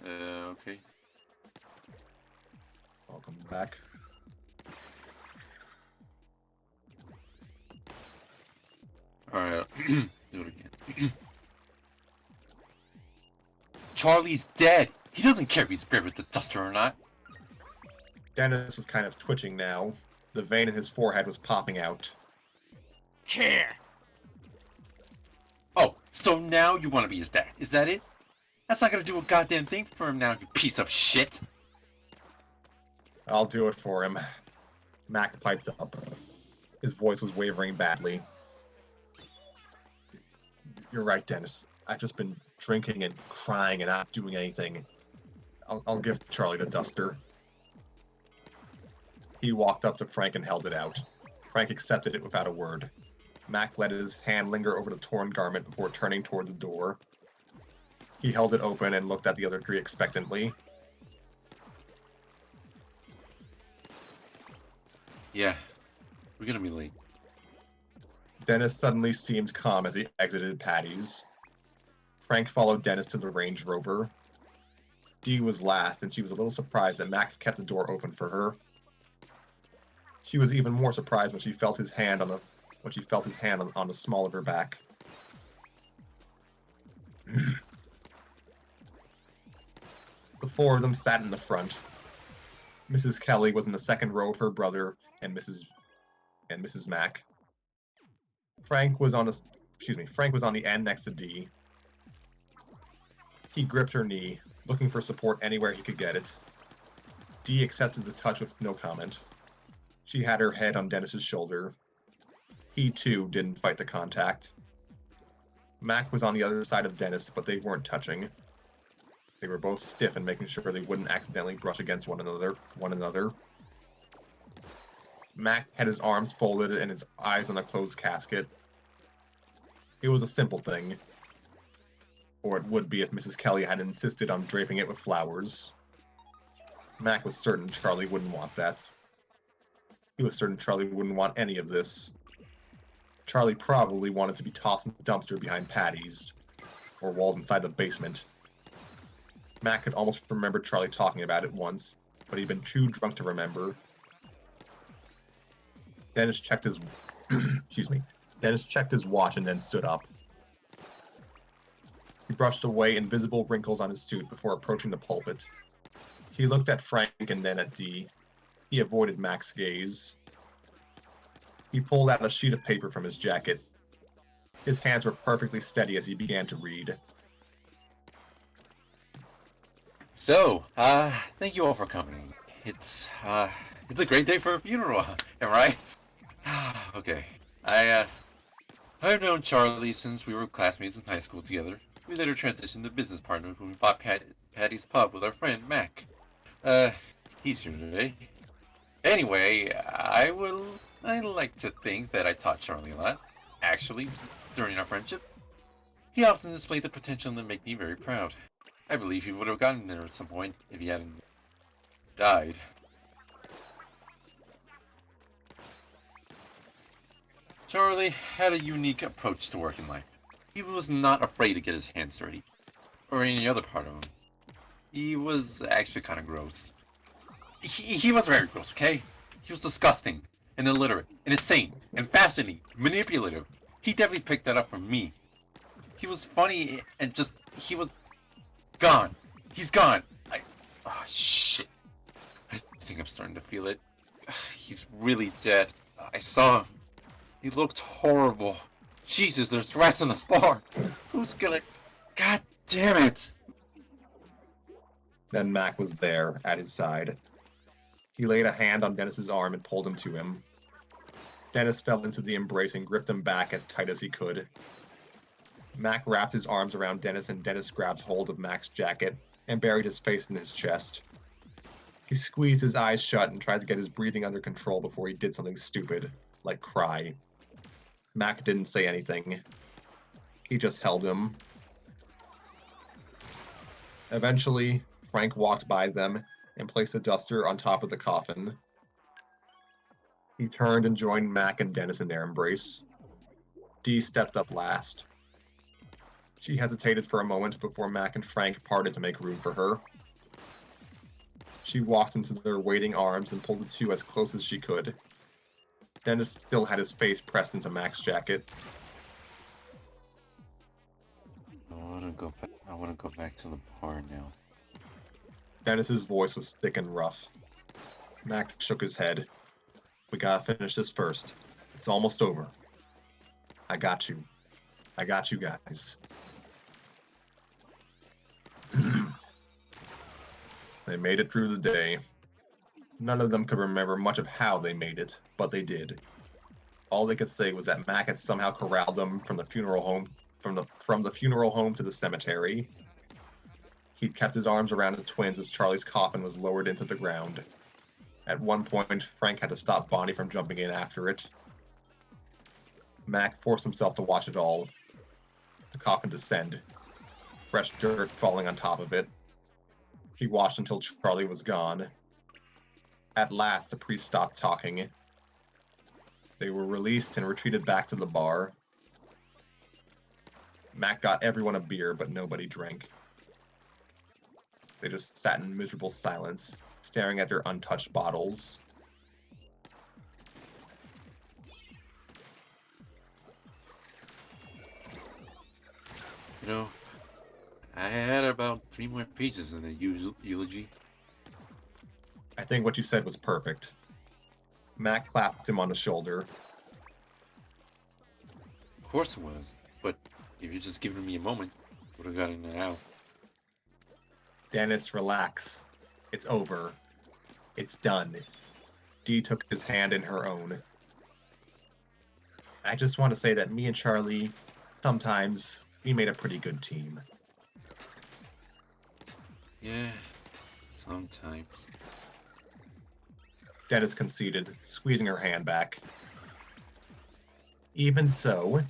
Okay. Welcome back. Alright, do it again. Charlie's dead! He doesn't care if he's buried with the duster or not. Dennis was kind of twitching now. The vein in his forehead was popping out. Care. Oh, so now you want to be his dad, is that it? That's not gonna do a goddamn thing for him now, you piece of shit! I'll do it for him. Mac piped up. His voice was wavering badly. You're right, Dennis. I've just been drinking and crying and not doing anything. I'll give Charlie the duster. He walked up to Frank and held it out. Frank accepted it without a word. Mac let his hand linger over the torn garment before turning toward the door. He held it open and looked at the other three expectantly. Yeah, we're gonna be late. Dennis suddenly seemed calm as he exited Patty's. Frank followed Dennis to the Range Rover. Dee was last, and she was a little surprised that Mac kept the door open for her. She was even more surprised when she felt his hand on the small of her back. The four of them sat in the front. Mrs. Kelly was in the second row of her brother and Mrs. Mac. Frank was on the end next to Dee. He gripped her knee, looking for support anywhere he could get it. Dee accepted the touch with no comment. She had her head on Dennis's shoulder. He, too, didn't fight the contact. Mac was on the other side of Dennis, but they weren't touching. They were both stiff and making sure they wouldn't accidentally brush against one another. Mac had his arms folded and his eyes on a closed casket. It was a simple thing. Or it would be if Mrs. Kelly had insisted on draping it with flowers. Mac was certain Charlie wouldn't want that. He was certain Charlie wouldn't want any of this. Charlie probably wanted to be tossed in the dumpster behind Patty's, or walled inside the basement. Mac could almost remember Charlie talking about it once, but he'd been too drunk to remember. Dennis checked his Dennis checked his watch and then stood up. He brushed away invisible wrinkles on his suit before approaching the pulpit. He looked at Frank and then at Dee. He avoided Mac's gaze. He pulled out a sheet of paper from his jacket. His hands were perfectly steady as he began to read. So, thank you all for coming. It's a great day for a funeral, am I right? Okay. I've known Charlie since we were classmates in high school together. We later transitioned to business partners when we bought Patty's Pub with our friend Mac. Uh, he's here today. Anyway, I like to think that I taught Charlie a lot. Actually, during our friendship, he often displayed the potential to make me very proud. I believe he would have gotten there at some point if he hadn't died. Charlie had a unique approach to work in life. He was not afraid to get his hands dirty, or any other part of him. He was actually kind of gross. He was very gross, okay? He was disgusting, and illiterate, and insane, and fascinating, manipulative. He definitely picked that up from me. He was funny, and he was gone. He's gone. Oh, shit. I think I'm starting to feel it. He's really dead. I saw him. He looked horrible. Jesus, there's rats in the bar. Who's gonna... God damn it! Then Mac was there, at his side. He laid a hand on Dennis's arm and pulled him to him. Dennis fell into the embrace and gripped him back as tight as he could. Mac wrapped his arms around Dennis, and Dennis grabbed hold of Mac's jacket and buried his face in his chest. He squeezed his eyes shut and tried to get his breathing under control before he did something stupid, like cry. Mac didn't say anything. He just held him. Eventually, Frank walked by them and placed a duster on top of the coffin. He turned and joined Mac and Dennis in their embrace. Dee stepped up last. She hesitated for a moment before Mac and Frank parted to make room for her. She walked into their waiting arms and pulled the two as close as she could. Dennis still had his face pressed into Mac's jacket. I want to go back to the bar now. Dennis's voice was thick and rough. Mac shook his head. We gotta finish this first. It's almost over. I got you. I got you guys. They made it through the day. None of them could remember much of how they made it, but they did. All they could say was that Mac had somehow corralled them from the funeral home to the cemetery. He'd kept his arms around the twins as Charlie's coffin was lowered into the ground. At one point, Frank had to stop Bonnie from jumping in after it. Mac forced himself to watch it all. The coffin descend, fresh dirt falling on top of it. He watched until Charlie was gone. At last, the priest stopped talking. They were released and retreated back to the bar. Mac got everyone a beer, but nobody drank. They just sat in miserable silence, staring at their untouched bottles. You know, I had about 3 more pages in the eulogy. I think what you said was perfect. Mac clapped him on the shoulder. Of course it was, but if you'd just given me a moment, would have gotten it out. Dennis, relax. It's over. It's done. Dee took his hand in her own. I just want to say that me and Charlie, sometimes, we made a pretty good team. Yeah, sometimes. Dennis conceded, squeezing her hand back. Even so,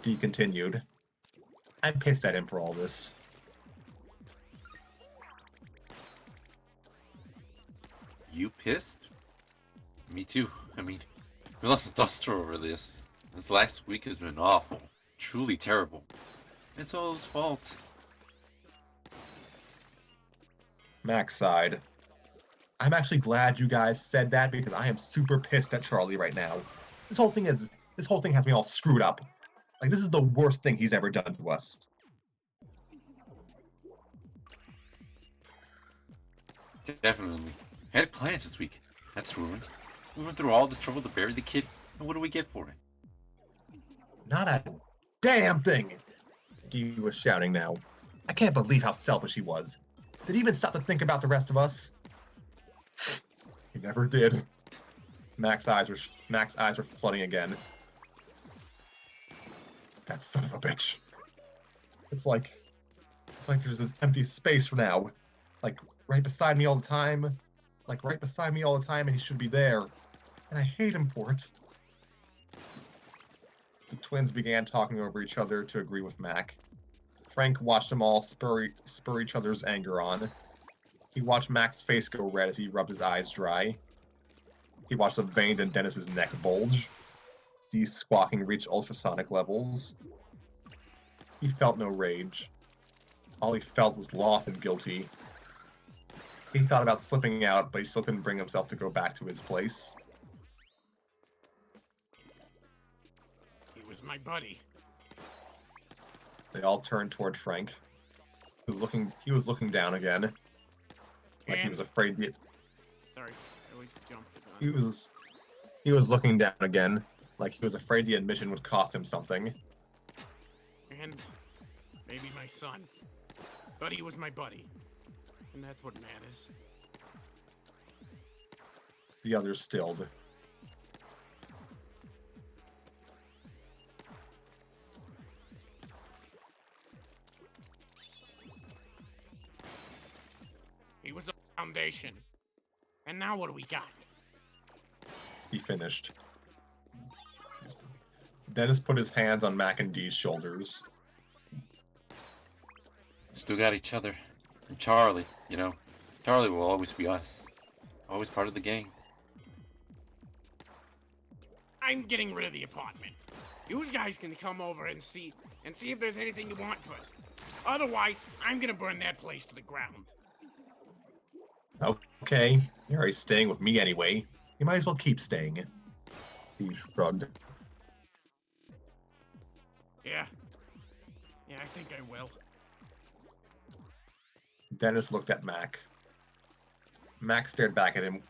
Dee continued, I'm pissed at him for all this. You pissed? Me too. I mean, we lost a duster over this. This last week has been awful. Truly terrible. It's all his fault. Max sighed. I'm actually glad you guys said that because I am super pissed at Charlie right now. This whole thing has me all screwed up. Like, this is the worst thing he's ever done to us. Definitely. I had plans this week. That's ruined. We went through all this trouble to bury the kid, and what do we get for it? Not a damn thing! Dee was shouting now. I can't believe how selfish he was. Did he even stop to think about the rest of us? He never did. Mac's eyes were flooding again. That son of a bitch. It's like there's this empty space now. Like right beside me all the time. Like right beside me all the time, and he should be there. And I hate him for it. The twins began talking over each other to agree with Mac. Frank watched them all spur each other's anger on. He watched Mac's face go red as he rubbed his eyes dry. He watched the veins in Dennis's neck bulge. These squawking reached ultrasonic levels. He felt no rage. All he felt was lost and guilty. He thought about slipping out, but he still couldn't bring himself to go back to his place. He was my buddy. They all turned toward Frank. He was looking down again. Like he was afraid to... Sorry, I always jumped the gun. He was looking down again, like he was afraid the admission would cost him something. And maybe my son. But he was my buddy. And that's what matters. The others stilled. He was a foundation. And now what do we got? He finished. Dennis put his hands on Mac and Dee's shoulders. Still got each other. And Charlie, you know. Charlie will always be us. Always part of the gang. I'm getting rid of the apartment. You guys can come over and see if there's anything you want first. Otherwise, I'm gonna burn that place to the ground. Okay, you're already staying with me anyway. You might as well keep staying. He shrugged. Yeah, I think I will. Dennis looked at Mac. Mac stared back at him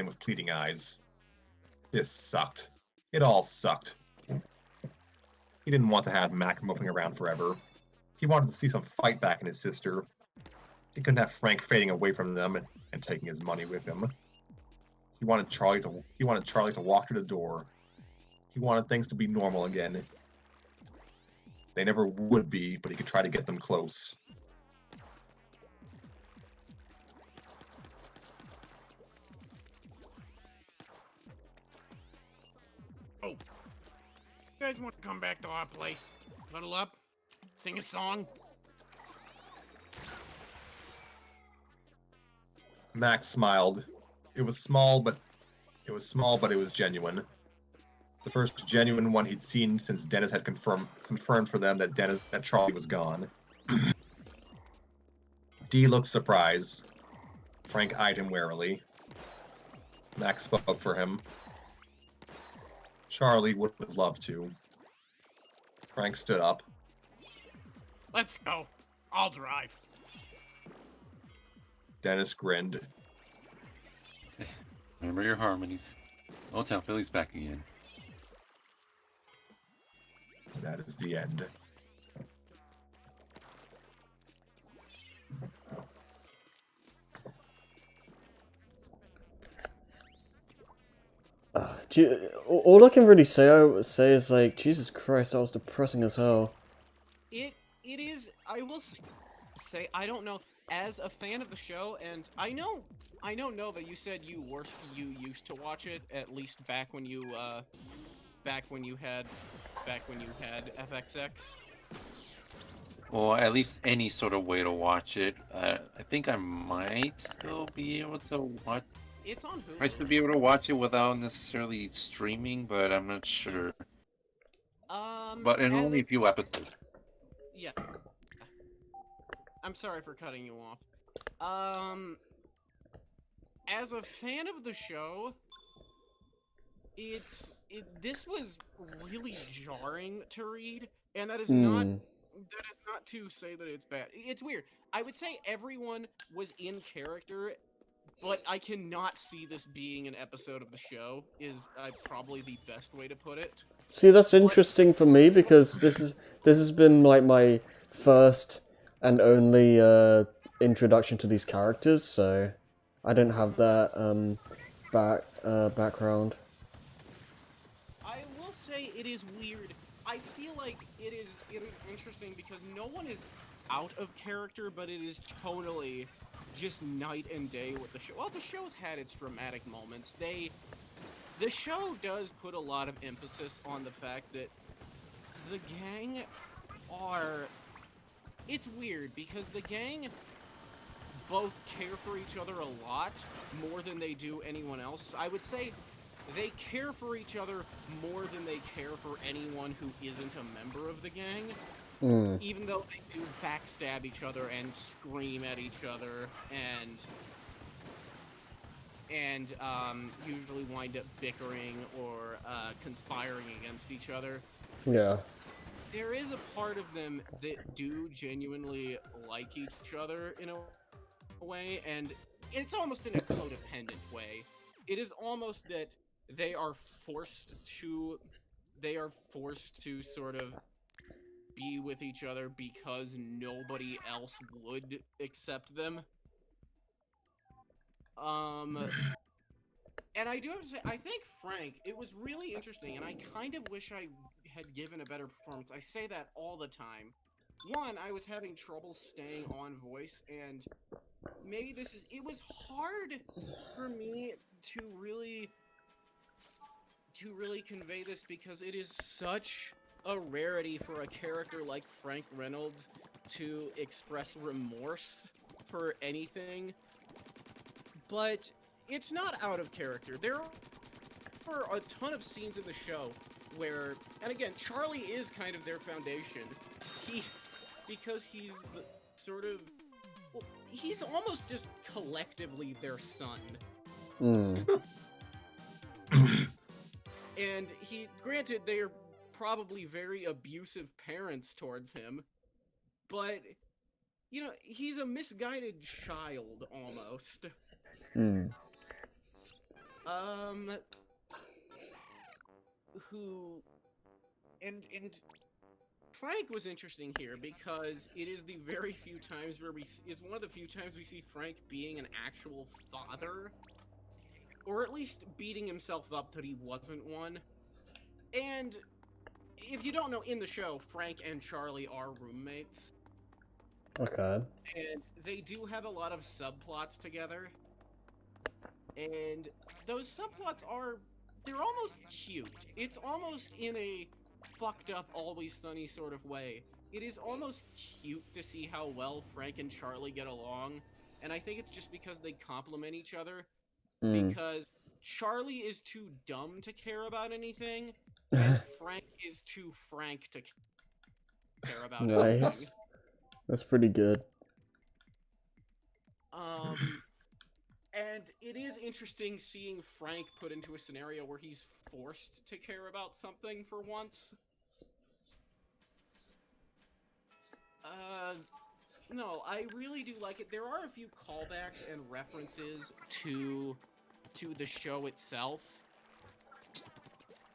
with pleading eyes. This sucked. It all sucked. He didn't want to have Mac moping around forever. He wanted to see some fight back in his sister. He couldn't have Frank fading away from them and taking his money with him. He wanted Charlie to walk through the door. He wanted things to be normal again. They never would be, but he could try to get them close. Oh, you guys want to come back to our place? Huddle up, sing a song. Max smiled. It was small, but it was genuine. The first genuine one he'd seen since Dennis had confirmed for them that Charlie was gone. Dee looked surprised. Frank eyed him warily. Max spoke for him. Charlie would have loved to. Frank stood up. Let's go. I'll drive. Dennis grinned. Remember your harmonies. Old Town Philly's back again. That is the end. All I can really say is like, Jesus Christ, that was depressing as hell. It is. I will say I don't know. As a fan of the show, and I know Nova, you said you used to watch it at least back when you had FXX. Well, at least any sort of way to watch it. I think I might still be able to watch. It's on Hulu. Might still be able to watch it without necessarily streaming, but I'm not sure. But in only a few episodes. Yeah. I'm sorry for cutting you off. As a fan of the show, this was really jarring to read, and that is not to say that it's bad. It's weird. I would say everyone was in character, but I cannot see this being an episode of the show, is probably the best way to put it. See, that's interesting for me, because this has been like my first and only introduction to these characters, so I didn't have that background. I will say it is weird. I feel like it is interesting because no one is out of character, but it is totally just night and day with the show. Well, the show's had its dramatic moments. The show does put a lot of emphasis on the fact that the gang are... It's weird because the gang both care for each other a lot more than they do anyone else. I would say they care for each other more than they care for anyone who isn't a member of the gang. Even though they do backstab each other and scream at each other and usually wind up bickering or conspiring against each other. Yeah. There is a part of them that do genuinely like each other in a way, and it's almost in a codependent way. It is almost that they are forced to sort of be with each other because nobody else would accept them. And I do have to say, I think Frank, it was really interesting, and I kind of wish I had given a better performance. I say that all the time. One, I was having trouble staying on voice, and maybe it was hard for me to really convey this because it is such a rarity for a character like Frank Reynolds to express remorse for anything. But it's not out of character. There are a ton of scenes in the show where, and again, Charlie is kind of their foundation. Because he's the sort of, well, he's almost just collectively their son. And granted, they are probably very abusive parents towards him, but, you know, he's a misguided child, almost. And Frank was interesting here because it is the very few times it's one of the few times we see Frank being an actual father, or at least beating himself up that he wasn't one. And if you don't know, in the show, Frank and Charlie are roommates. Okay. And they do have a lot of subplots together. And those subplots they're almost cute. It's almost in a fucked up, Always Sunny sort of way. It is almost cute to see how well Frank and Charlie get along. And I think it's just because they complement each other. Because Charlie is too dumb to care about anything, and Frank is too frank to care about anything. Nice. That's pretty good. And it is interesting seeing Frank put into a scenario where he's forced to care about something for once. No, I really do like it. There are a few callbacks and references to the show itself.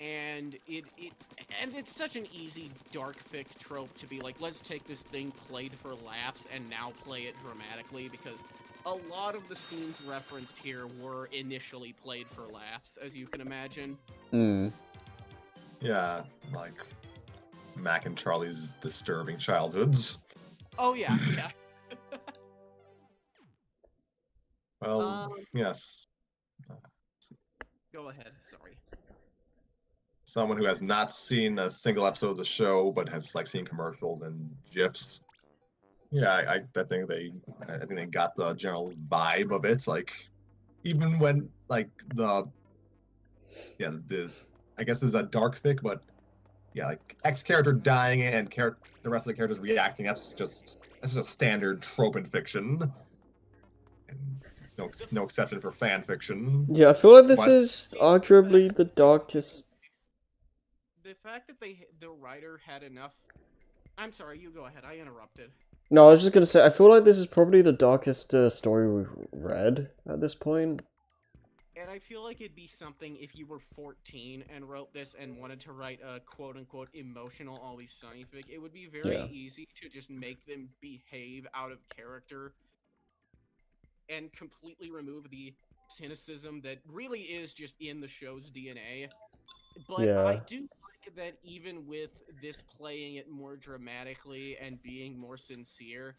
And it's such an easy dark fic trope to be like, let's take this thing played for laughs and now play it dramatically, because a lot of the scenes referenced here were initially played for laughs, as you can imagine. Yeah, like Mac and Charlie's disturbing childhoods. Oh yeah, yeah. Well, yes. Go ahead, sorry. Someone who has not seen a single episode of the show, but has like seen commercials and gifs. Yeah, I think they got the general vibe of it. Like, even when like I guess this is a dark fic, but yeah, like X character dying and the rest of the characters reacting. That's just a standard trope in fiction. And it's no exception for fan fiction. Yeah, I feel like this is arguably the darkest. The fact that the writer had enough... I'm sorry, you go ahead, I interrupted. No, I was just gonna say, I feel like this is probably the darkest story we've read at this point. And I feel like it'd be something if you were 14 and wrote this and wanted to write a quote-unquote emotional Always Sunny fic. It would be very easy to just make them behave out of character and completely remove the cynicism that really is just in the show's DNA. But Yeah. I do like that even with this playing it more dramatically and being more sincere,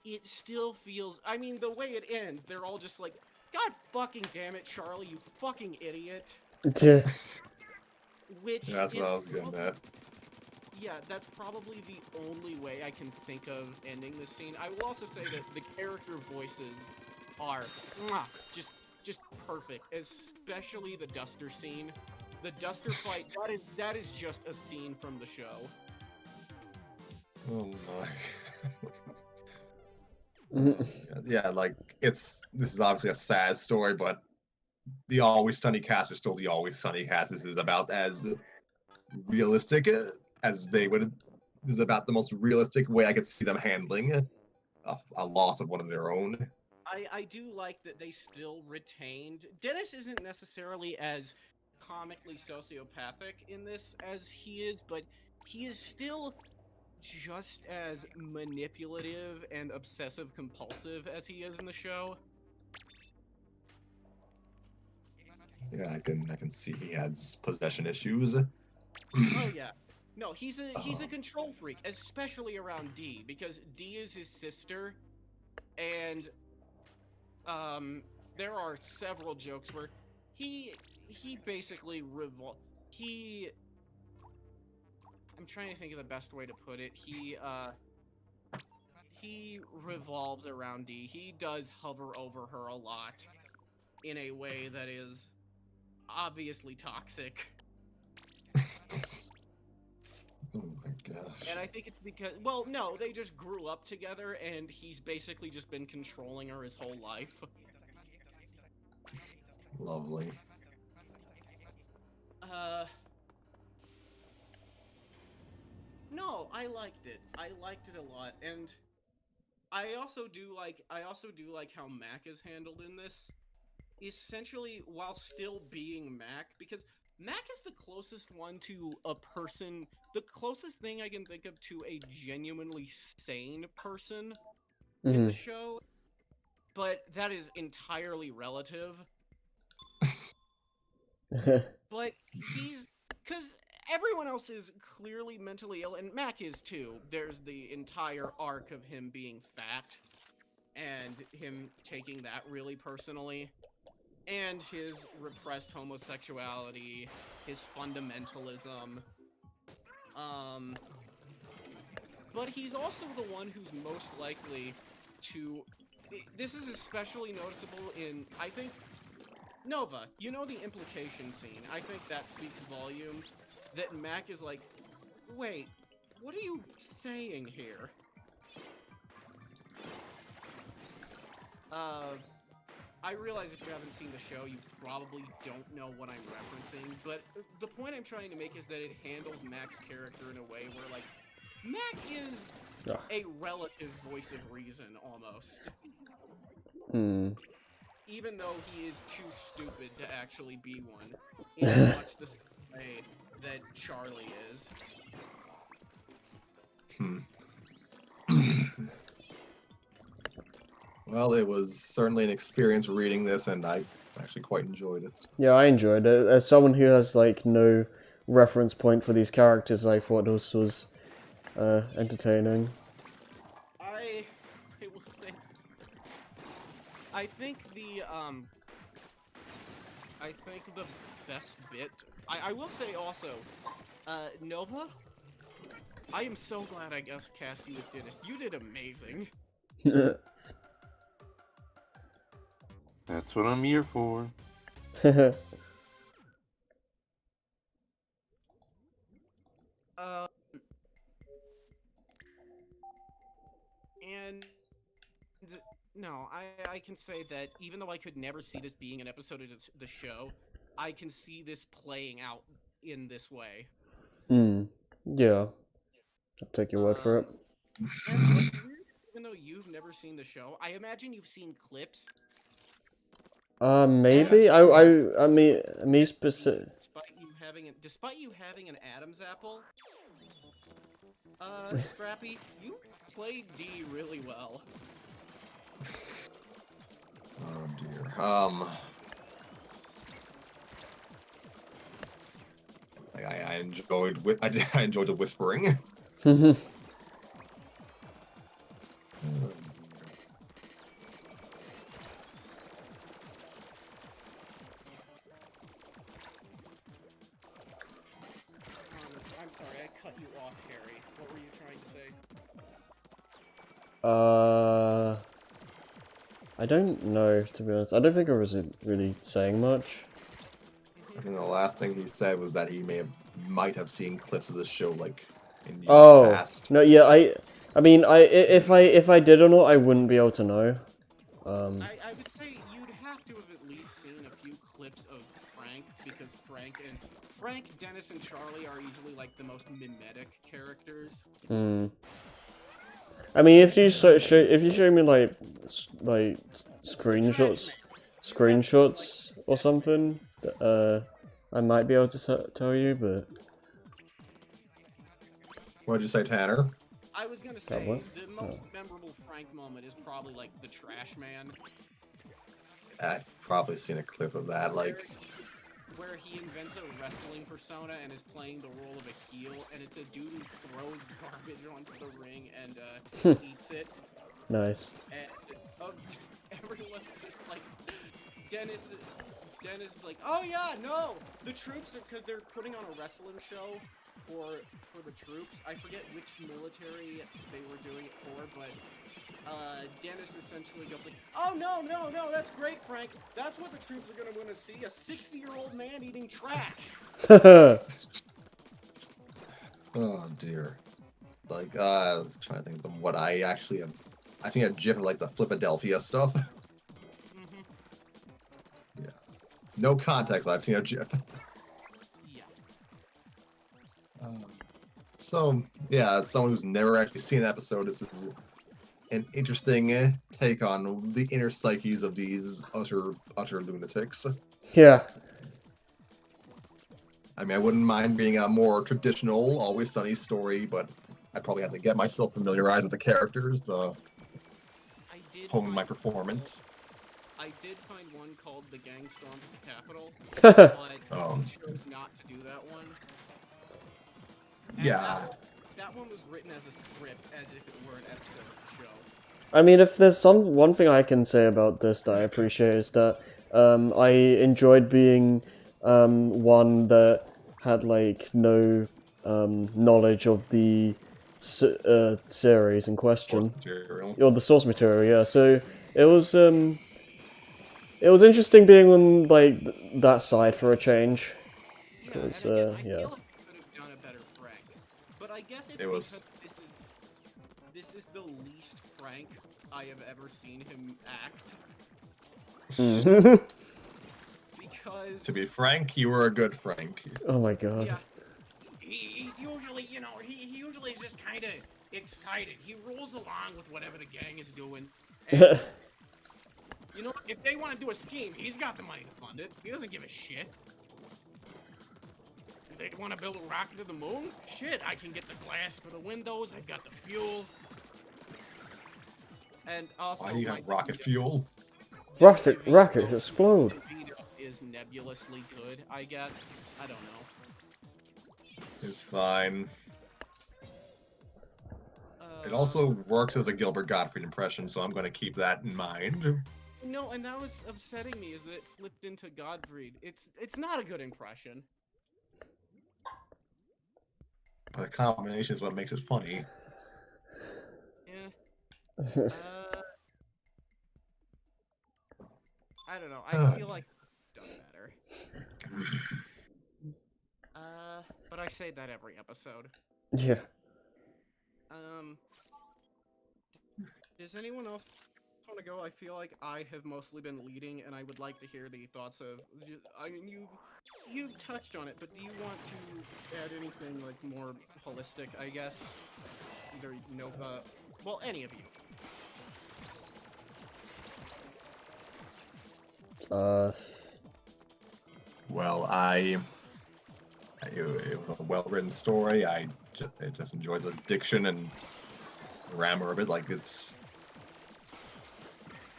it still feels, I mean, the way it ends, they're all just like, God fucking damn it, Charlie, you fucking idiot. Which That's what is I was getting at. yeah, that's probably the only way I can think of ending this scene. I will also say that the character voices are mwah, just perfect, especially the Duster scene. The Duster fight, that is just a scene from the show. Oh my. Yeah, like this is obviously a sad story, but the Always Sunny cast are still the Always Sunny cast. This is about as realistic as they would. This is about the most realistic way I could see them handling a loss of one of their own. I do like that they still retained. Dennis isn't necessarily as comically sociopathic in this as he is, but he is still just as manipulative and obsessive compulsive as he is in the show. Yeah, I can see he has possession issues. Oh yeah. No, he's a control freak, especially around Dee, because Dee is his sister, and there are several jokes where he basically I'm trying to think of the best way to put it. He revolves around Dee. He does hover over her a lot in a way that is obviously toxic. Oh my gosh. And I think it's because, well, no, they just grew up together, and he's basically just been controlling her his whole life. Lovely. No, I liked it. I liked it a lot, and I also do like how Mac is handled in this. Essentially, while still being Mac, because Mac is the closest one to a person, the closest thing I can think of to a genuinely sane person in the show, but that is entirely relative. But because everyone else is clearly mentally ill, and Mac is too. There's the entire arc of him being fat, and him taking that really personally. And his repressed homosexuality, his fundamentalism. But he's also the one who's most likely to... This is especially noticeable in, I think, Nova. You know the implication scene. I think that speaks volumes. That Mac is like, wait, what are you saying here? I realize if you haven't seen the show, you probably don't know what I'm referencing, but the point I'm trying to make is that it handles Mac's character in a way where, like, Mac is a relative voice of reason, almost. Even though he is too stupid to actually be one, in much the same way that Charlie is. Well, it was certainly an experience reading this, and I actually quite enjoyed it. Yeah, I enjoyed it. As someone who has, like, no reference point for these characters, I thought this was entertaining. I will say, I think the best bit, I will say also, Nova, I am so glad I guess cast you with Dennis. You did amazing. That's what I'm here for. And no, I can say that even though I could never see this being an episode of the show, I can see this playing out in this way. Yeah. I'll take your word for it. And what's weird, even though you've never seen the show, I imagine you've seen clips. Maybe? I mean, me specific. Despite you having an Adam's apple, Scrappy, you played D really well. Oh dear. Like I enjoyed I enjoyed the whispering. I'm sorry, I cut you off, Harry. What were you trying to say? I don't know, to be honest. I don't think I was really saying much. I think the last thing he said was that he might have seen clips of this show like in years Oh, past. no, yeah, I mean, if I did or not, I wouldn't be able to know. I would say you'd have to have at least seen a few clips of Frank, because Frank, Dennis, and Charlie are easily like the most mimetic characters. I mean, if you show me like screenshots or something, I might be able to tell you, but What did you say, Tanner? I was gonna say, the most memorable Frank moment is probably like the Trash Man. I've probably seen a clip of that, like... Where he invents a wrestling persona and is playing the role of a heel, and it's a dude who throws garbage onto the ring and eats it. Nice. And everyone's just like, Dennis is like, oh yeah, no, the troops are, because they're putting on a wrestling show for the troops. I forget which military they were doing it for, but Dennis essentially goes like, oh no, that's great, Frank. That's what the troops are gonna want to see, a 60-year-old man eating trash. Oh dear. Like, I was trying to think of what I actually have. I think I GIF of like the Flipadelphia stuff. Yeah. No context, but I've seen a GIF. Yeah. So, yeah, as someone who's never actually seen an episode, this is an interesting take on the inner psyches of these utter lunatics. Yeah. I mean, I wouldn't mind being a more traditional, Always Sunny story, but I'd probably have to get myself familiarized with the characters to hone my performance. I did find one called The Gang Stormed the Capitol, but I chose not to do that one. And Yeah. That one was written as a script, as if it were an episode of the show. I mean, if there's one thing I can say about this that I appreciate is that I enjoyed being one that had like no knowledge of the series in question, or the source material. Yeah, so it was interesting being on like that side for a change. Because I yeah. feel like we could have done a better Frank, but I guess it's because this is the least Frank I have ever seen him act. Because to be frank, you were a good Frank. Oh my god. Yeah, he's usually, you know, he usually is just kind of excited. He rolls along with whatever the gang is doing. And, you know, if they want to do a scheme, he's got the money to fund it. He doesn't give a shit. If they want to build a rocket to the moon, shit, I can get the glass for the windows. I've got the fuel. And also, why do you have rocket fuel? Rockets explode. Is nebulously good, I guess. I don't know. It's fine. It also works as a Gilbert Gottfried impression, so I'm going to keep that in mind. No, and that was upsetting me, is that it flipped into Gottfried. It's not a good impression. But the combination is what makes it funny. Yeah. I don't know. I feel like I've done better. But I say that every episode. Yeah. Does anyone else want to go? I feel like I have mostly been leading, and I would like to hear the thoughts of. I mean, you've touched on it, but do you want to add anything like more holistic? I guess. Either Nova, well, any of you. Well, it was a well-written story. I just enjoyed the diction and grammar of it. Like, it's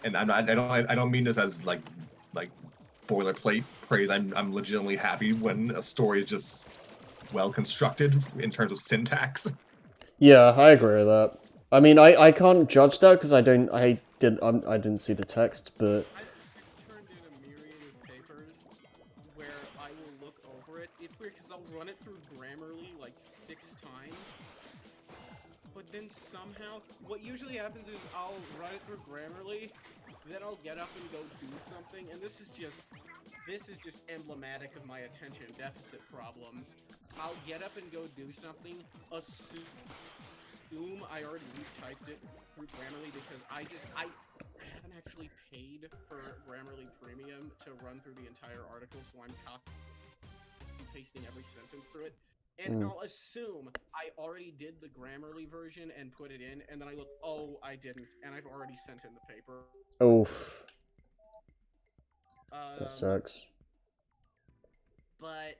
and I don't mean this as like boilerplate praise. I'm legitimately happy when a story is just well constructed in terms of syntax. Yeah, I agree with that. I mean, I can't judge that because I didn't see the text, but I've turned in a myriad of papers where I will look over it. It's weird because I'll run it through Grammarly like 6 times, but then somehow, what usually happens is I'll run it through Grammarly, then I'll get up and go do something, and this is just emblematic of my attention deficit problems. I'll get up and go do something, assume I already retyped it through Grammarly because I haven't actually paid for Grammarly Premium to run through the entire article, so I'm copy pasting every sentence through it. And I'll assume I already did the Grammarly version and put it in, and then I look, oh, I didn't, and I've already sent in the paper. oof, that sucks. But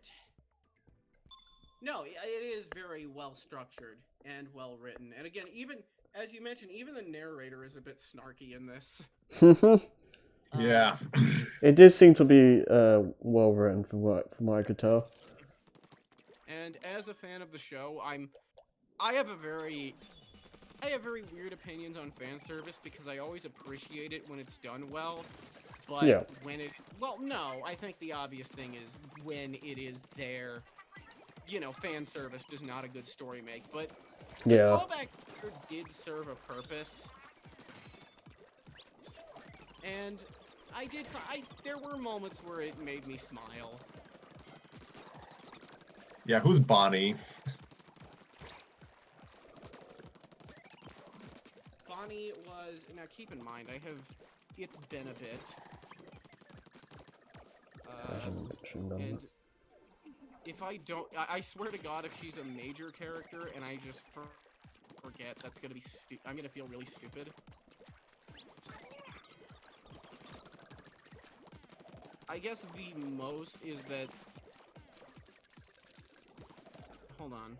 no, it is very well structured and well written. And again, even as you mentioned, even the narrator is a bit snarky in this. Yeah. It did seem to be well written from what I could tell. And as a fan of the show, I have very weird opinions on fan service because I always appreciate it when it's done well. But Yeah. no, I think the obvious thing is when it is there, fan service does not a good story make. But the Yeah. callback here did serve a purpose. And there were moments where it made me smile. Yeah, who's Bonnie? Bonnie was, now keep in mind, it's been a bit. And if I don't, I swear to God, if she's a major character and I just forget, that's gonna be I'm gonna feel really stupid. I guess the most is that, hold on.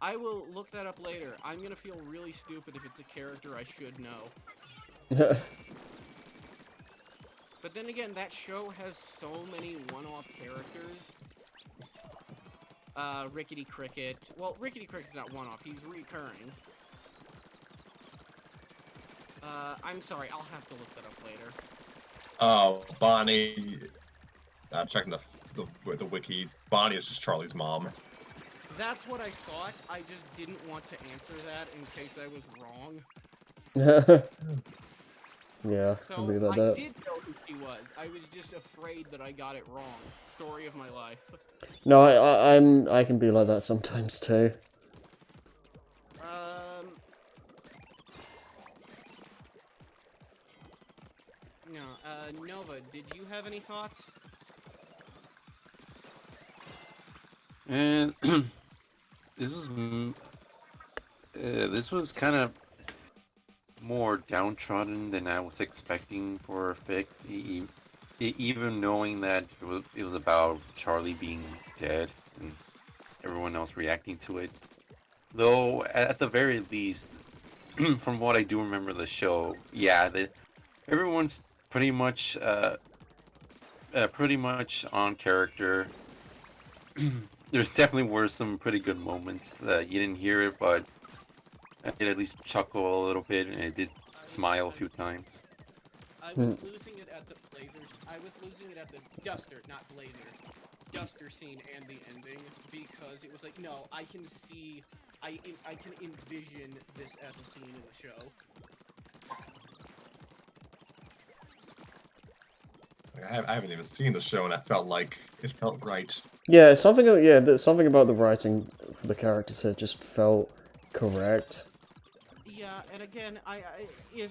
I will look that up later. I'm gonna feel really stupid if it's a character I should know. But then again, that show has so many one-off characters. Rickety Cricket. Well, Rickety Cricket's not one-off. He's recurring. I'm sorry. I'll have to look that up later. Oh, Bonnie. I'm checking the wiki. Bonnie is just Charlie's mom. That's what I thought. I just didn't want to answer that in case I was wrong. Yeah, So I like I that. did know who she was. I was just afraid that I got it wrong. Story of my life. No, I can be like that sometimes too. No, Nova, did you have any thoughts? And this was kind of more downtrodden than I was expecting for Fic, even knowing that it was about Charlie being dead and everyone else reacting to it. Though, at the very least, from what I do remember the show, yeah, everyone's pretty much on character. There's definitely were some pretty good moments. You didn't hear it, but I did at least chuckle a little bit, and I did smile a few times. I was losing it at the Blazers. I was losing it at the Duster, not Blazer. Duster scene and the ending, because it was like, no, I can see, I can envision this as a scene in the show. I haven't even seen the show, and I felt like it felt right. Yeah, something about the writing for the characters here just felt correct. Yeah, and again, if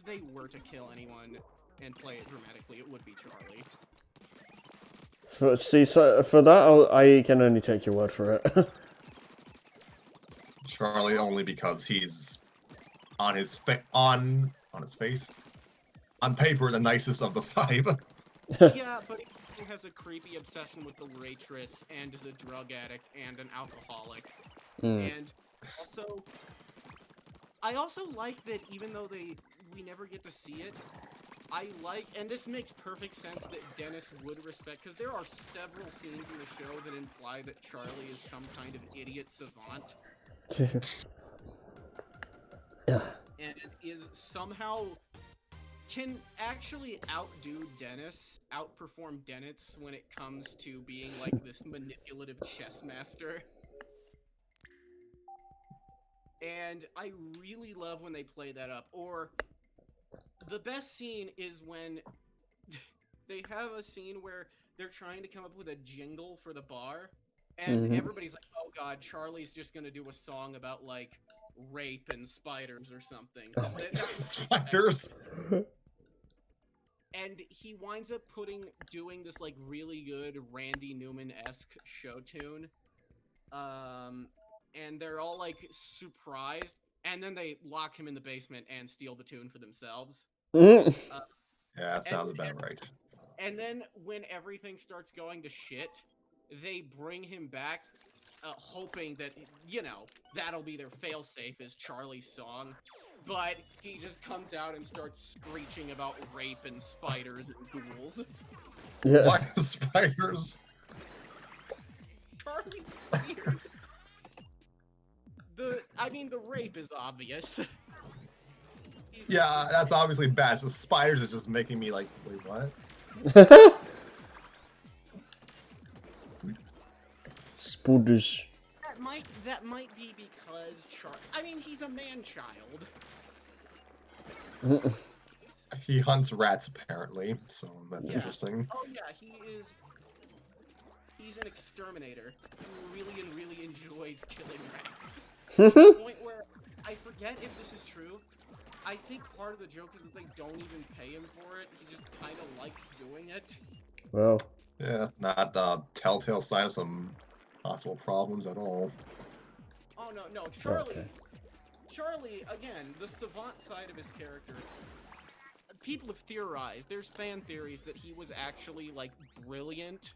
they were to kill anyone and play it dramatically, it would be Charlie. So for that, I can only take your word for it. Charlie only because he's on his on his face. On paper, the nicest of the five. Yeah, but he also has a creepy obsession with the waitress, and is a drug addict, and an alcoholic. And also, I also like that even though they we never get to see it. I like, and this makes perfect sense that Dennis would respect, because there are several scenes in the show that imply that Charlie is some kind of idiot savant, and is somehow can actually outperform Dennis when it comes to being like this manipulative chess master. And I really love when they play that up. Or the best scene is when they have a scene where they're trying to come up with a jingle for the bar, and everybody's like, oh god, Charlie's just gonna do a song about like rape and spiders or something. Spiders. And he winds up doing this like really good Randy Newman-esque show tune. And they're all like surprised, and then they lock him in the basement and steal the tune for themselves. Yeah, that sounds about right. And then when everything starts going to shit, they bring him back, hoping that, you know, that'll be their failsafe is Charlie's song. But he just comes out and starts screeching about rape and spiders and ghouls. Yeah. Why spiders? Charlie's weird. The rape is obvious. Yeah, that's obviously bad. So spiders is just making me like, wait, what? Spooders. That might be because he's a man-child. He hunts rats apparently, so that's Yeah. interesting. Oh yeah, he's an exterminator who really enjoys killing rats. To the point where I forget if this is true. I think part of the joke is that they don't even pay him for it. He just kind of likes doing it. Well. Yeah, that's not a telltale sign of some possible problems at all. Oh no, Charlie. Okay. Charlie, again, the savant side of his character. People have theorized. There's fan theories that he was actually like brilliant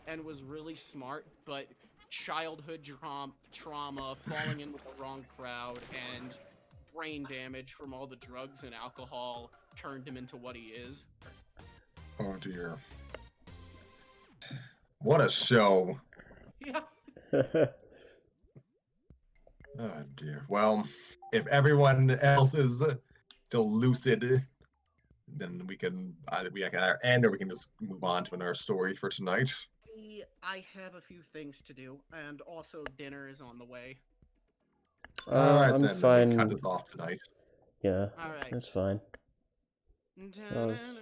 and was really smart, but childhood trauma, falling in with the wrong crowd, and brain damage from all the drugs and alcohol turned him into what he is. Oh dear. What a show. Yeah. Oh dear. Well, if everyone else is still lucid, then we can either end or we can just move on to another story for tonight. I have a few things to do, and also dinner is on the way. Alright I'm then, fine. we cut this off tonight. Yeah, Alright. it's fine. So it's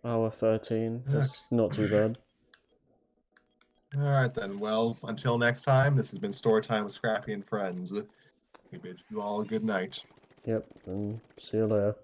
hour 13. That's not too bad. Alright then, well, until next time, this has been Storytime with Scrappy and Friends. We bid you all a good night. Yep, and see you later.